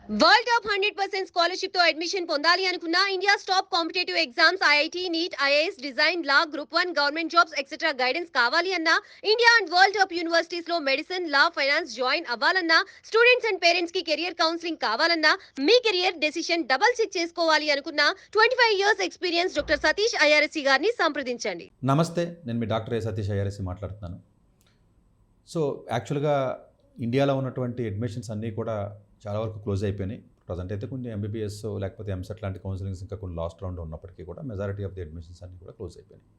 World top 100% scholarship తో admission పొందాలి అనుకున్న India's top competitive exams IIT NEET IAS design law group 1 government jobs etcetera guidance కావాలి అన్నా India and world top universities లో medicine law finance join అవ్వాలన్నా students and parents కి career counselling కావాలన్నా మీ కెరియర్ డెసిషన్ డబుల్ చెక్ చేసుకోవాలి అనుకున్న 25 years experience doctor Satish IRSC గారిని సంప్రదించండి. నమస్తే, నేను మీ డాక్టర్ సతీష్ ఐఆర్ఎస్సి మాట్లాడుతున్నాను. సో యాక్చువల్గా ఇండియాలో ఉన్నటువంటి అడ్మిషన్స్ అన్నీ కూడా చాలా వరకు క్లోజ్ అయిపోయినాయి. ప్రజెంట్ అయితే కొన్ని ఎంబీబీఎస్ లేకపోతే ఎంసెట్ లాంటి కౌన్సిలింగ్స్ ఇంకా కొన్ని లాస్ట్ రౌండ్ ఉన్నప్పటికీ కూడా మెజారిటీ ఆఫ్ ది అడ్మిషన్స్ అన్నీ కూడా క్లోజ్ అయిపోయినాయి.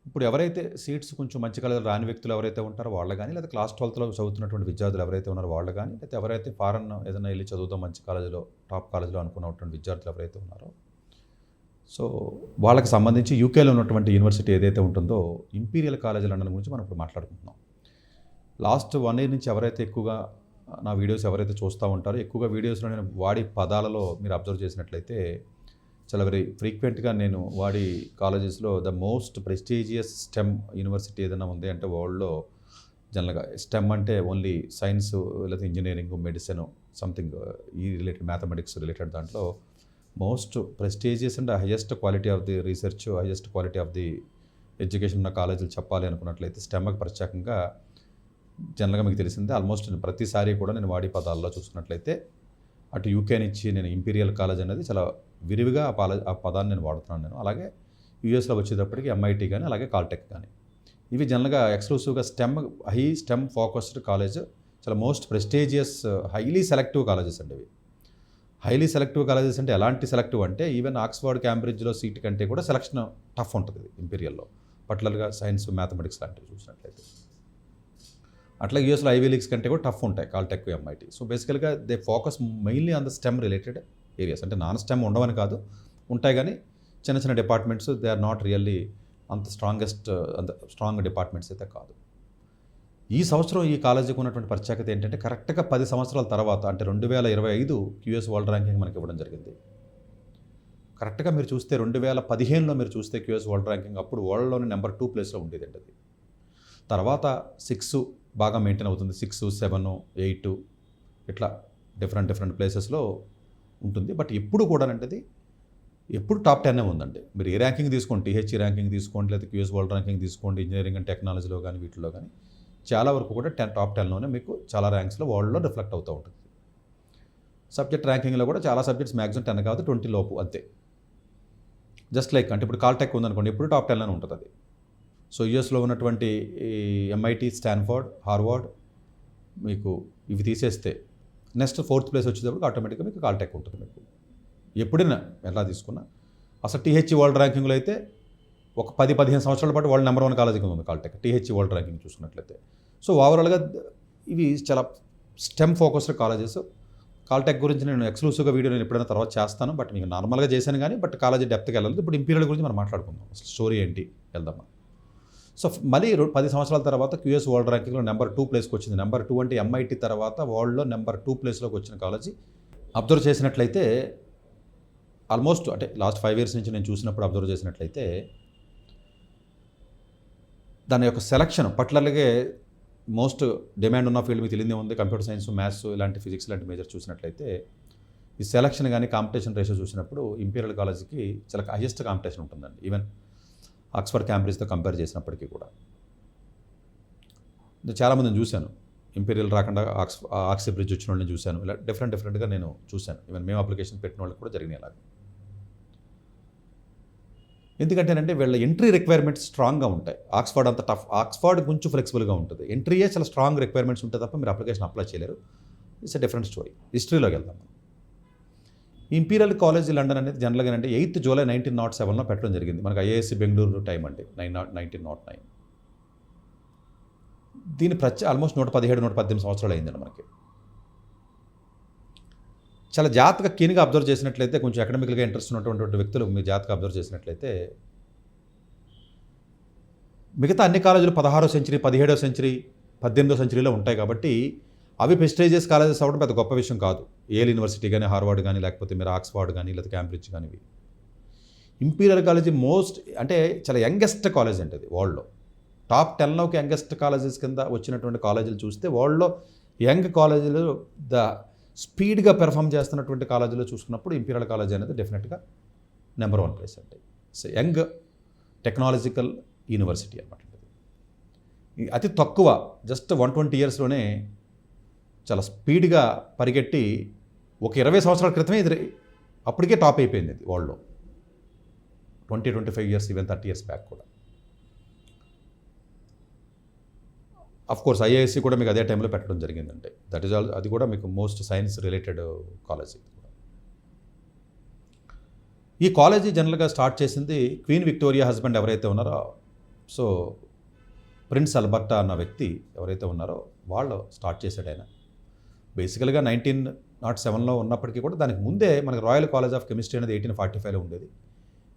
ఇప్పుడు ఎవరైతే సీట్స్ కొంచెం మంచి కాలేజీలో రాని వ్యక్తులు ఎవరైతే ఉంటారో వాళ్ళు కానీ, లేదా క్లాస్ 12లో చదువుతున్నటువంటి విద్యార్థులు ఎవరైతే ఉన్నారో వాళ్ళు కానీ, లేకపోతే ఎవరైతే ఫారెన్ ఏదైనా వెళ్ళి చదువుతాం మంచి కాలేజీలో టాప్ కాలేజీలో అనుకున్నటువంటి విద్యార్థులు ఎవరైతే ఉన్నారో, సో వాళ్ళకి సంబంధించి యూకేలో ఉన్నటువంటి యూనివర్సిటీ ఏదైతే ఉంటుందో ఇంపీరియల్ కాలేజ్ లండన్ గురించి మనం ఇప్పుడు మాట్లాడుకుంటున్నాం. లాస్ట్ 1 year నుంచి ఎవరైతే ఎక్కువగా నా వీడియోస్ ఎవరైతే చూస్తూ ఉంటారో, ఎక్కువగా వీడియోస్లో నేను వాడి పదాలలో మీరు అబ్జర్వ్ చేసినట్లయితే చాలా వెరీ ఫ్రీక్వెంట్గా నేను వాడి కాలేజెస్లో the most prestigious stem university ఏదైనా ఉంది అంటే వరల్డ్లో జనరల్గా స్టెమ్ అంటే ఓన్లీ సైన్స్ లేదా ఇంజనీరింగ్ మెడిసిన్ సంథింగ్ ఈ రిలేటెడ్ మ్యాథమెటిక్స్ రిలేటెడ్ దాంట్లో most prestigious and highest quality of the research, highest quality of the education ఉన్న కాలేజీలు చెప్పాలి అనుకున్నట్లయితే స్టెమ్కి ప్రత్యేకంగా జనరల్గా మీకు తెలిసిందే. ఆల్మోస్ట్ ప్రతిసారి కూడా నేను వాడి పదాల్లో చూసుకున్నట్లయితే అటు యూకే నుంచి నేను ఇంపీరియల్ కాలేజ్ అనేది చాలా విరివిగా ఆ పదాన్ని నేను వాడుతున్నాను. అలాగే యూఎస్లో వచ్చేటప్పటికి ఎంఐటి కానీ, అలాగే కాల్టెక్ కానీ, ఇవి జనరల్గా ఎక్స్క్లూసివ్గా హై స్టెమ్ ఫోకస్డ్ కాలేజ్, చాలా most prestigious highly selective colleges అండి. ఇవి హైలీ సెలెక్టివ్ కాలేజెస్ అంటే ఎలాంటి సెలెక్టివ్ అంటే ఈవెన్ ఆక్స్ఫర్డ్ క్యాంబ్రిడ్జ్లో సీట్ కంటే కూడా సెలక్షన్ టఫ్ ఉంటుంది ఇంపీరియల్లో, పర్టికులర్గా సైన్స్ మ్యాథమెటిక్స్ లాంటివి చూసినట్లయితే. అట్లా యూఎస్లో ఐవీ లీగ్స్ కంటే కూడా టఫ్ ఉంటాయి కాల్టెక్, ఎంఐటి. సో బేసికల్గా they focus mainly on the STEM related areas. అంటే నాన్ స్టెమ్ ఉండవని కాదు, ఉంటాయి కానీ చిన్న చిన్న departments they are not really అంత స్ట్రాంగ్ డిపార్ట్మెంట్స్ అయితే కాదు. ఈ సంవత్సరం ఈ కాలేజీకి ఉన్నటువంటి ప్రత్యేకత ఏంటంటే కరెక్ట్గా 10 సంవత్సరాల తర్వాత అంటే 2025 క్యూఎస్ వరల్డ్ ర్యాంకింగ్ మనకి ఇవ్వడం జరిగింది. కరెక్ట్గా మీరు చూస్తే 2015లో మీరు చూస్తే క్యూఎస్ వరల్డ్ ర్యాంకింగ్ అప్పుడు వరల్డ్లోనే నెంబర్ 2 ప్లేస్లో ఉండేది అండి. అది తర్వాత 6 బాగా మెయింటైన్ అవుతుంది, 6, 7, 8 ఇట్లా డిఫరెంట్ ప్లేసెస్లో ఉంటుంది. బట్ ఎప్పుడు కూడా అంటే ఎప్పుడు టాప్ 10 ఉందండి. మీరు ఏ ర్యాంకింగ్ తీసుకోండి, టీహెచ్ఈ ర్యాంకింగ్ తీసుకోండి, లేదా క్యూఎస్ వరల్డ్ ర్యాంకింగ్ తీసుకోండి, ఇంజనీరింగ్ అండ్ టెక్నాలజీలో కానీ వీటిలో కానీ చాలా వరకు కూడా టాప్ 10లోనే మీకు చాలా ర్యాంక్స్లో వరల్డ్లో రిఫ్లెక్ట్ అవుతూ ఉంటుంది. సబ్జెక్ట్ ర్యాంకింగ్లో కూడా చాలా సబ్జెక్ట్స్ మ్యాక్సిమం 10 కాదు 20 లోపు అంతే. జస్ట్ లైక్ అంటే ఇప్పుడు కాల్టెక్ ఉందనుకోండి, ఎప్పుడు టాప్ 10లోనే ఉంటుంది అది. సో యూఎస్లో ఉన్నటువంటి ఎంఐటి, స్టాన్ఫోర్డ్, హార్వర్డ్ మీకు ఇవి తీసేస్తే నెక్స్ట్ 4th ప్లేస్ వచ్చేటప్పుడు ఆటోమేటిక్గా మీకు కాల్టెక్ ఉంటుంది. మీకు ఎప్పుడైనా ఎలా తీసుకున్నా అసలు టీహెచ్ఈ వరల్డ్ ర్యాంకింగ్లో అయితే ఒక 10-15 సంవత్సరాల పాటు వరల్డ్ నెంబర్ 1 కాలేజీగా ఉంది కాల్టెక్, టీహెచ్ఈ వరల్డ్ ర్యాంకింగ్ చూసుకున్నట్లయితే. సో ఓవరాల్గా ఇవి చాలా స్టెమ్ ఫోకస్డ్ కాలేజెస్. కాల్టెక్ గురించి నేను ఎక్స్క్లూసివ్గా వీడియో నేను ఎప్పుడైనా తర్వాత చేస్తాను, బట్ మీకు నార్మల్గా చేశాను కానీ బట్ కాలేజీ డెప్త్కి వెళ్ళలేదు. ఇప్పుడు ఇంపీరియల్ గురించి మనం మాట్లాడుకుందాం, అసలు స్టోరీ ఏంటి వెళ్దామా. సో మళ్ళీ 10 సంవత్సరాల తర్వాత క్యూఎస్ వరల్డ్ ర్యాంకింగ్లో నెంబర్ 2 ప్లేస్కి వచ్చింది. నెంబర్ 2 అంటే ఎంఐటి తర్వాత వరల్డ్లో నెంబర్ 2 ప్లేస్లోకి వచ్చిన కాలేజీ అబ్జర్వ్ చేసినట్లయితే ఆల్మోస్ట్ అంటే లాస్ట్ 5 years నుంచి నేను చూసినప్పుడు అబ్జర్వ్ చేసినట్లయితే దాని యొక్క సెలక్షన్ పర్టికులర్గా మోస్ట్ డిమాండ్ ఉన్న ఫీల్డ్ మీకు తెలియదే ఉంది, కంప్యూటర్ సైన్స్, మ్యాథ్స్ ఇలాంటి ఫిజిక్స్ లాంటి మేజర్ చూసినట్లయితే ఈ సెలక్షన్ కానీ కాంపిటీషన్ రేషియో చూసినప్పుడు ఇంపీరియల్ కాలేజీకి చాలా హైయెస్ట్ కాంపిటీషన్ ఉంటుందండి. ఈవెన్ ఆక్స్ఫర్డ్ క్యాంబ్రిడ్జ్తో కంపేర్ చేసినప్పటికీ కూడా చాలామందిని చూశాను. ఇంపీరియల్ రాకుండా ఆక్స్బ్రిడ్జ్ వచ్చిన వాళ్ళని చూశాను. ఇలా డిఫరెంట్గా నేను చూశాను. ఈవెన్ మేము అప్లికేషన్ పెట్టిన వాళ్ళకి కూడా జరిగినాయి అలాగే. ఎందుకంటేనంటే వీళ్ళ ఎంట్రీ రిక్వైర్మెంట్స్ స్ట్రాంగ్గా ఉంటాయి. ఆక్స్ఫర్డ్ అంత టఫ్, ఆక్స్ఫర్డ్ కొంచెం ఫ్లెక్సిబుల్గా ఉంటుంది. ఎంట్రీయే చాలా స్ట్రాంగ్ రిక్వైర్మెంట్స్ ఉంటాయి తప్ప మీరు అప్లికేషన్ అప్లై చేయలేరు. It's a different story. హిస్టరీలోకి వెళ్దాం. ఇంపీరియల్ కాలేజ్ లండన్ అనేది జనరల్గా అంటే 8th July 1907లో పెట్టడం జరిగింది. మనకు ఐఏఎస్సి బెంగళూరు టైం అండి 1909. దీని ఆల్మోస్ట్ 117-118 సంవత్సరాలు అయిందండి మనకి. చాలా జాగ్రత్తగా కీన్గా అబ్జర్వ్ చేసినట్లయితే, కొంచెం అకాడమిక్గా ఇంట్రెస్ట్ ఉన్నటువంటి వ్యక్తులు మీరు జాగ్రత్తగా అబ్జర్వ్ చేసినట్లయితే మిగతా అన్ని కాలేజీలు 16వ సెంచరీ, 17వ సెంచరీ, 18వ సెంచరీలో ఉంటాయి కాబట్టి అవి ప్రెస్టీజియస్ కాలేజెస్ అవ్వడం పెద్ద గొప్ప విషయం కాదు. ఏల్ యూనివర్సిటీ కానీ, హార్వర్డ్ కానీ, లేకపోతే మీరు ఆక్స్ఫర్డ్ కానీ, లేదా క్యాంబ్రిడ్జ్ కానీ. ఇంపీరియల్ కాలేజీ మోస్ట్ అంటే చాలా యంగెస్ట్ కాలేజ్ అంటే అది వరల్డ్లో. టాప్ 10లోకి యంగెస్ట్ కాలేజెస్ కింద వచ్చినటువంటి కాలేజీలు చూస్తే వరల్డ్లో యంగ్ కాలేజీలు ద స్పీడ్గా పెర్ఫామ్ చేస్తున్నటువంటి కాలేజీలో చూసుకున్నప్పుడు ఇంపీరియల్ కాలేజ్ అనేది డెఫినెట్గా నెంబర్ 1 ప్లేస్ అంటే ఇట్స్ యంగ్ టెక్నాలజికల్ యూనివర్సిటీ అనమాట. ఇది అతి తక్కువ జస్ట్ 120 ఇయర్స్లోనే చాలా స్పీడ్గా పరిగెట్టి ఒక 20 సంవత్సరాల క్రితమే ఇది అప్పటికే టాప్ అయిపోయింది ఇది వరల్డ్లో. 20-25 ఇయర్స్, ఈవెన్ 30 ఇయర్స్ బ్యాక్ కూడా. అఫ్ కోర్స్ ఐఐఎస్సి కూడా మీకు అదే టైంలో పెట్టడం జరిగిందంటే దట్ ఈస్ ఆల్. అది కూడా మీకు మోస్ట్ సైన్స్ రిలేటెడ్ కాలేజ్. ఈ కాలేజీ జనరల్గా స్టార్ట్ చేసింది క్వీన్ విక్టోరియా హస్బెండ్ ఎవరైతే ఉన్నారో, సో ప్రిన్స్ అల్బర్టా అన్న వ్యక్తి ఎవరైతే ఉన్నారో వాళ్ళు స్టార్ట్ చేశాడు ఆయన. బేసికల్గా 1907లో ఉన్నప్పటికీ కూడా దానికి ముందే మనకి రాయల్ కాలేజ్ ఆఫ్ కెమిస్ట్రీ అనేది 1845లో ఉండేది.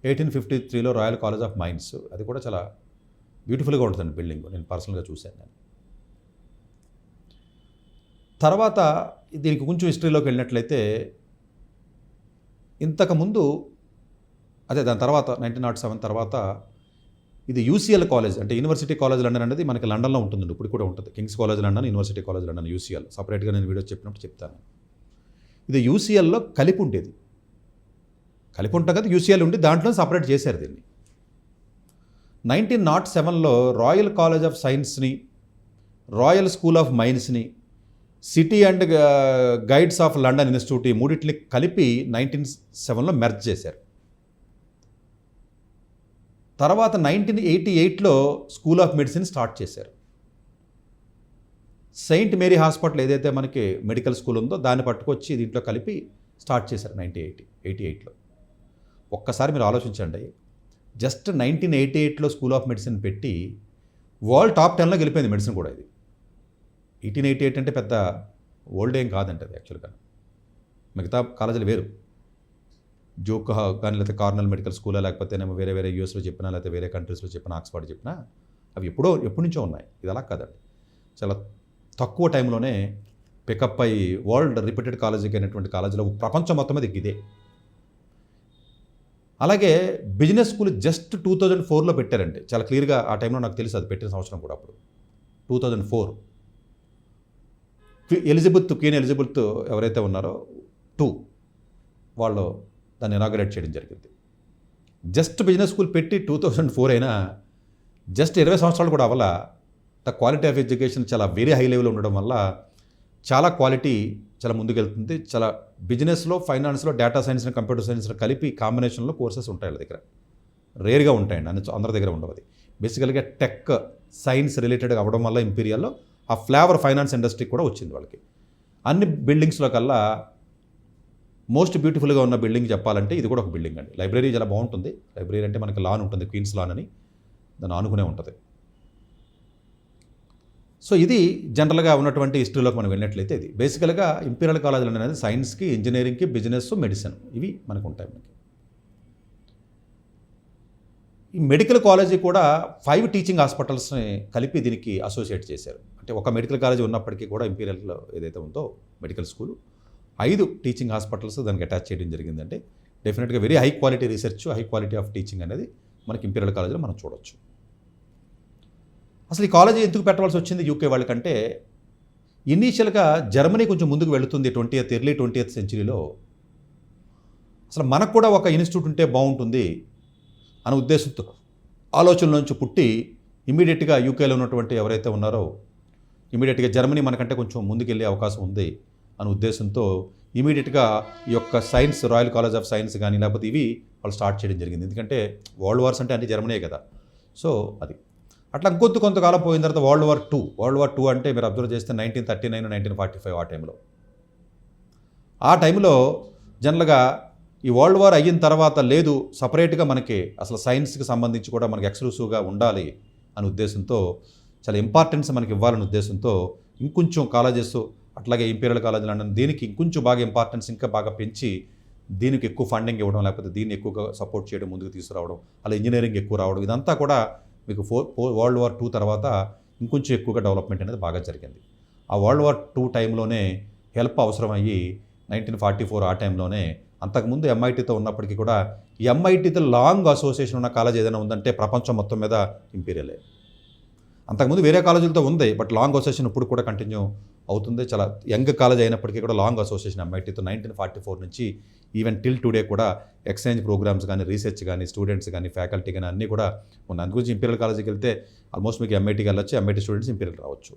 1853లో రాయల్ కాలేజ్ ఆఫ్ మైన్స్, అది కూడా చాలా బ్యూటిఫుల్గా ఉంటుందండి బిల్డింగ్, నేను పర్సనల్గా చూశాను నేను. తర్వాత దీనికి కొంచెం హిస్టరీలోకి వెళ్ళినట్లయితే ఇంతకుముందు దాని తర్వాత 1907 తర్వాత ఇది యూసీఎల్ కాలేజ్ అంటే యూనివర్సిటీ కాలేజ్ లండన్ అనేది మనకి లండన్లో ఉంటుందండి, ఇప్పుడు కూడా ఉంటుంది. Kings College London, university college London, UCL సపరేట్గా నేను వీడియో చెప్పినప్పుడు చెప్తాను. ఇది యూసీఎల్లో కలిపి ఉండేది, కలిపి ఉంటాం కదా యూసీఎల్ ఉండి దాంట్లో సపరేట్ చేశారు దీన్ని. 1907లో రాయల్ కాలేజ్ ఆఫ్ సైన్స్ని, రాయల్ స్కూల్ ఆఫ్ మైన్స్ని, City and Guilds of London Institute ఈ మూడింటిని కలిపి 1907లో మెర్జ్ చేశారు. తర్వాత 1988లో స్కూల్ ఆఫ్ మెడిసిన్ స్టార్ట్ చేశారు. సెయింట్ మేరీ హాస్పిటల్ ఏదైతే మనకి మెడికల్ స్కూల్ ఉందో దాన్ని పట్టుకొచ్చి దీంట్లో కలిపి స్టార్ట్ చేశారు 1988లో. ఒక్కసారి మీరు ఆలోచించండి, జస్ట్ 1988లో స్కూల్ ఆఫ్ మెడిసిన్ పెట్టి వరల్డ్ టాప్ 10లో గెలిపోయింది మెడిసిన్ కూడా. ఇది 1888 అంటే పెద్ద ఓల్డ్ ఏం కాదంటే అది యాక్చువల్గా. మిగతా కాలేజీలు వేరు, జోక్ కానీ లేకపోతే కార్నల్ మెడికల్ స్కూలా లేకపోతే వేరే వేరే యూఎస్లో చెప్పినా లేకపోతే వేరే కంట్రీస్లో చెప్పినా ఆక్స్ఫర్డ్ చెప్పినా అవి ఎప్పటి నుంచో ఉన్నాయి. ఇది అలా కాదండి, చాలా తక్కువ టైంలోనే పికప్ అయ్యి వరల్డ్ రిపీటెడ్ కాలేజీకి అయినటువంటి కాలేజీలో ప్రపంచం మొత్తం మీద ఇదే. అలాగే బిజినెస్ స్కూల్ జస్ట్ 2004లో పెట్టారంటే చాలా క్లియర్గా ఆ టైంలో నాకు తెలుసు, అది పెట్టిన సంవత్సరం కూడా అప్పుడు 2004. క్వీన్ ఎలిజబెత్ ఎవరైతే ఉన్నారో 2 వాళ్ళు దాన్ని ఇనాగరేట్ చేయడం జరిగింది. జస్ట్ బిజినెస్ స్కూల్ పెట్టి 2004 అయినా జస్ట్ 20 సంవత్సరాలు కూడా అవ్వాల. ద క్వాలిటీ ఆఫ్ ఎడ్యుకేషన్ చాలా వెరీ హై లెవెల్ ఉండడం వల్ల చాలా క్వాలిటీ చాలా ముందుకెళ్తుంది. చాలా బిజినెస్లో, ఫైనాన్స్లో, డేటా సైన్స్ని, కంప్యూటర్ సైన్స్ని కలిపి కాంబినేషన్లో కోర్సెస్ ఉంటాయి వాళ్ళ దగ్గర, రేర్గా ఉంటాయండి, అందరి దగ్గర ఉండవు. అది బేసికల్గా టెక్ సైన్స్ రిలేటెడ్గా అవ్వడం వల్ల ఇంపీరియల్లో ఆ ఫ్లేవర్ ఫైనాన్స్ ఇండస్ట్రీ కూడా వచ్చింది వాళ్ళకి. అన్ని బిల్డింగ్స్లో కల్లా మోస్ట్ బ్యూటిఫుల్గా ఉన్న బిల్డింగ్ చెప్పాలంటే ఇది కూడా ఒక బిల్డింగ్ అండి. లైబ్రరీ చాలా బాగుంటుంది. లైబ్రరీ అంటే మనకి లాన్ ఉంటుంది, క్వీన్స్ లాన్ అని, దాన్ని ఆనుకునే ఉంటుంది. సో ఇది జనరల్గా ఉన్నటువంటి హిస్టరీలోకి మనం వెళ్ళినట్లయితే ఇది బేసికల్గా ఇంపీరియల్ కాలేజీలు అనేది సైన్స్కి, ఇంజనీరింగ్కి, బిజినెస్, మెడిసిన్ ఇవి మనకు ఉంటాయి. మనకి ఈ మెడికల్ కాలేజీ కూడా 5 టీచింగ్ హాస్పిటల్స్ని కలిపి దీనికి అసోసియేట్ చేశారు. అంటే ఒక మెడికల్ కాలేజీ ఉన్నప్పటికీ కూడా ఇంపీరియల్లో ఏదైతే ఉందో మెడికల్ స్కూలు 5 టీచింగ్ హాస్పిటల్స్ దానికి అటాచ్ చేయడం జరిగిందంటే డెఫినెట్గా very high quality research, high quality of teaching అనేది మనకి ఇంపీరియల్ కాలేజీలో మనం చూడొచ్చు. అసలు ఈ కాలేజీ ఎందుకు పెట్టవలసి వచ్చింది యూకే వాళ్ళకంటే, ఇనీషియల్గా జర్మనీ కొంచెం ముందుకు వెళుతుంది ఎర్లీ 20th సెంచరీలో. అసలు మనకు కూడా ఒక ఇన్స్టిట్యూట్ ఉంటే బాగుంటుంది అనే ఉద్దేశంతో ఆలోచనల నుంచి పుట్టి ఇమీడియట్గా యూకేలో ఉన్నటువంటి ఎవరైతే ఉన్నారో ఇమీడియట్గా జర్మనీ మనకంటే కొంచెం ముందుకెళ్ళే అవకాశం ఉంది అనే ఉద్దేశంతో ఇమీడియట్గా ఈ యొక్క science, royal College of science కానీ లేకపోతే ఇవి వాళ్ళు స్టార్ట్ చేయడం జరిగింది. ఎందుకంటే వరల్డ్ వార్స్ అంటే అన్ని జర్మనీయే కదా. సో అది అట్లా కొంతకాలం పోయిన తర్వాత వరల్డ్ వార్ టూ అంటే మీరు అబ్జర్వ్ చేస్తే 1939, 1945 ఆ టైంలో. ఆ టైంలో జనరల్గా ఈ వరల్డ్ వార్ అయిన తర్వాత లేదు, సపరేట్గా మనకి అసలు సైన్స్కి సంబంధించి కూడా మనకి ఎక్స్క్లూసివ్గా ఉండాలి అనే ఉద్దేశంతో, చాలా ఇంపార్టెన్స్ మనకి ఇవ్వాలనే ఉద్దేశంతో ఇంకొంచెం కాలేజెస్, అట్లాగే ఇంపీరియల్ కాలేజ్ లండన్ దీనికి ఇంకొంచెం బాగా ఇంపార్టెన్స్ ఇంకా బాగా పెంచి దీనికి ఎక్కువ ఫండింగ్ ఇవ్వడం, లేకపోతే దీన్ని ఎక్కువగా సపోర్ట్ చేయడం, ముందుకు తీసుకురావడం, అలా ఇంజనీరింగ్ ఎక్కువ రావడం, ఇదంతా కూడా మీకు వరల్డ్ వార్ 2 తర్వాత ఇంకొంచెం ఎక్కువగా డెవలప్మెంట్ అనేది బాగా జరిగింది. ఆ వరల్డ్ వార్ 2 టైంలోనే హెల్ప్ అవసరం అయ్యి 1944 ఆ టైంలోనే, అంతకుముందు ఎంఐటీతో ఉన్నప్పటికీ కూడా ఎంఐటీతో లాంగ్ అసోసియేషన్ ఉన్న కాలేజ్ ఏదైనా ఉందంటే ప్రపంచం మొత్తం మీద ఇంపీరియలే. అంతకుముందు వేరే కాలేజీలతో ఉంది, బట్ లాంగ్ అసోసియేషన్ ఇప్పుడు కూడా కంటిన్యూ అవుతుంది. చాలా యంగ్ కాలేజ్ అయినప్పటికీ కూడా లాంగ్ అసోసియేషన్ ఎంఐటీతో 1944 నుంచి ఈవెన్ టిల్ టుడే కూడా ఎక్స్చేంజ్ ప్రోగ్రామ్స్ కానీ, రీసెర్చ్ కానీ, స్టూడెంట్స్ కానీ, ఫ్యాకల్టీ కానీ అన్నీ కూడా ఉన్నాయి. అందు గురించి ఇంపీరియల్ కాలేజీకి వెళ్తే ఆల్మోస్ట్ మీకు ఎంఐటీకి వెళ్ళొచ్చు, ఎంఐటీ స్టూడెంట్స్ ఇంపీరియల్ రావచ్చు.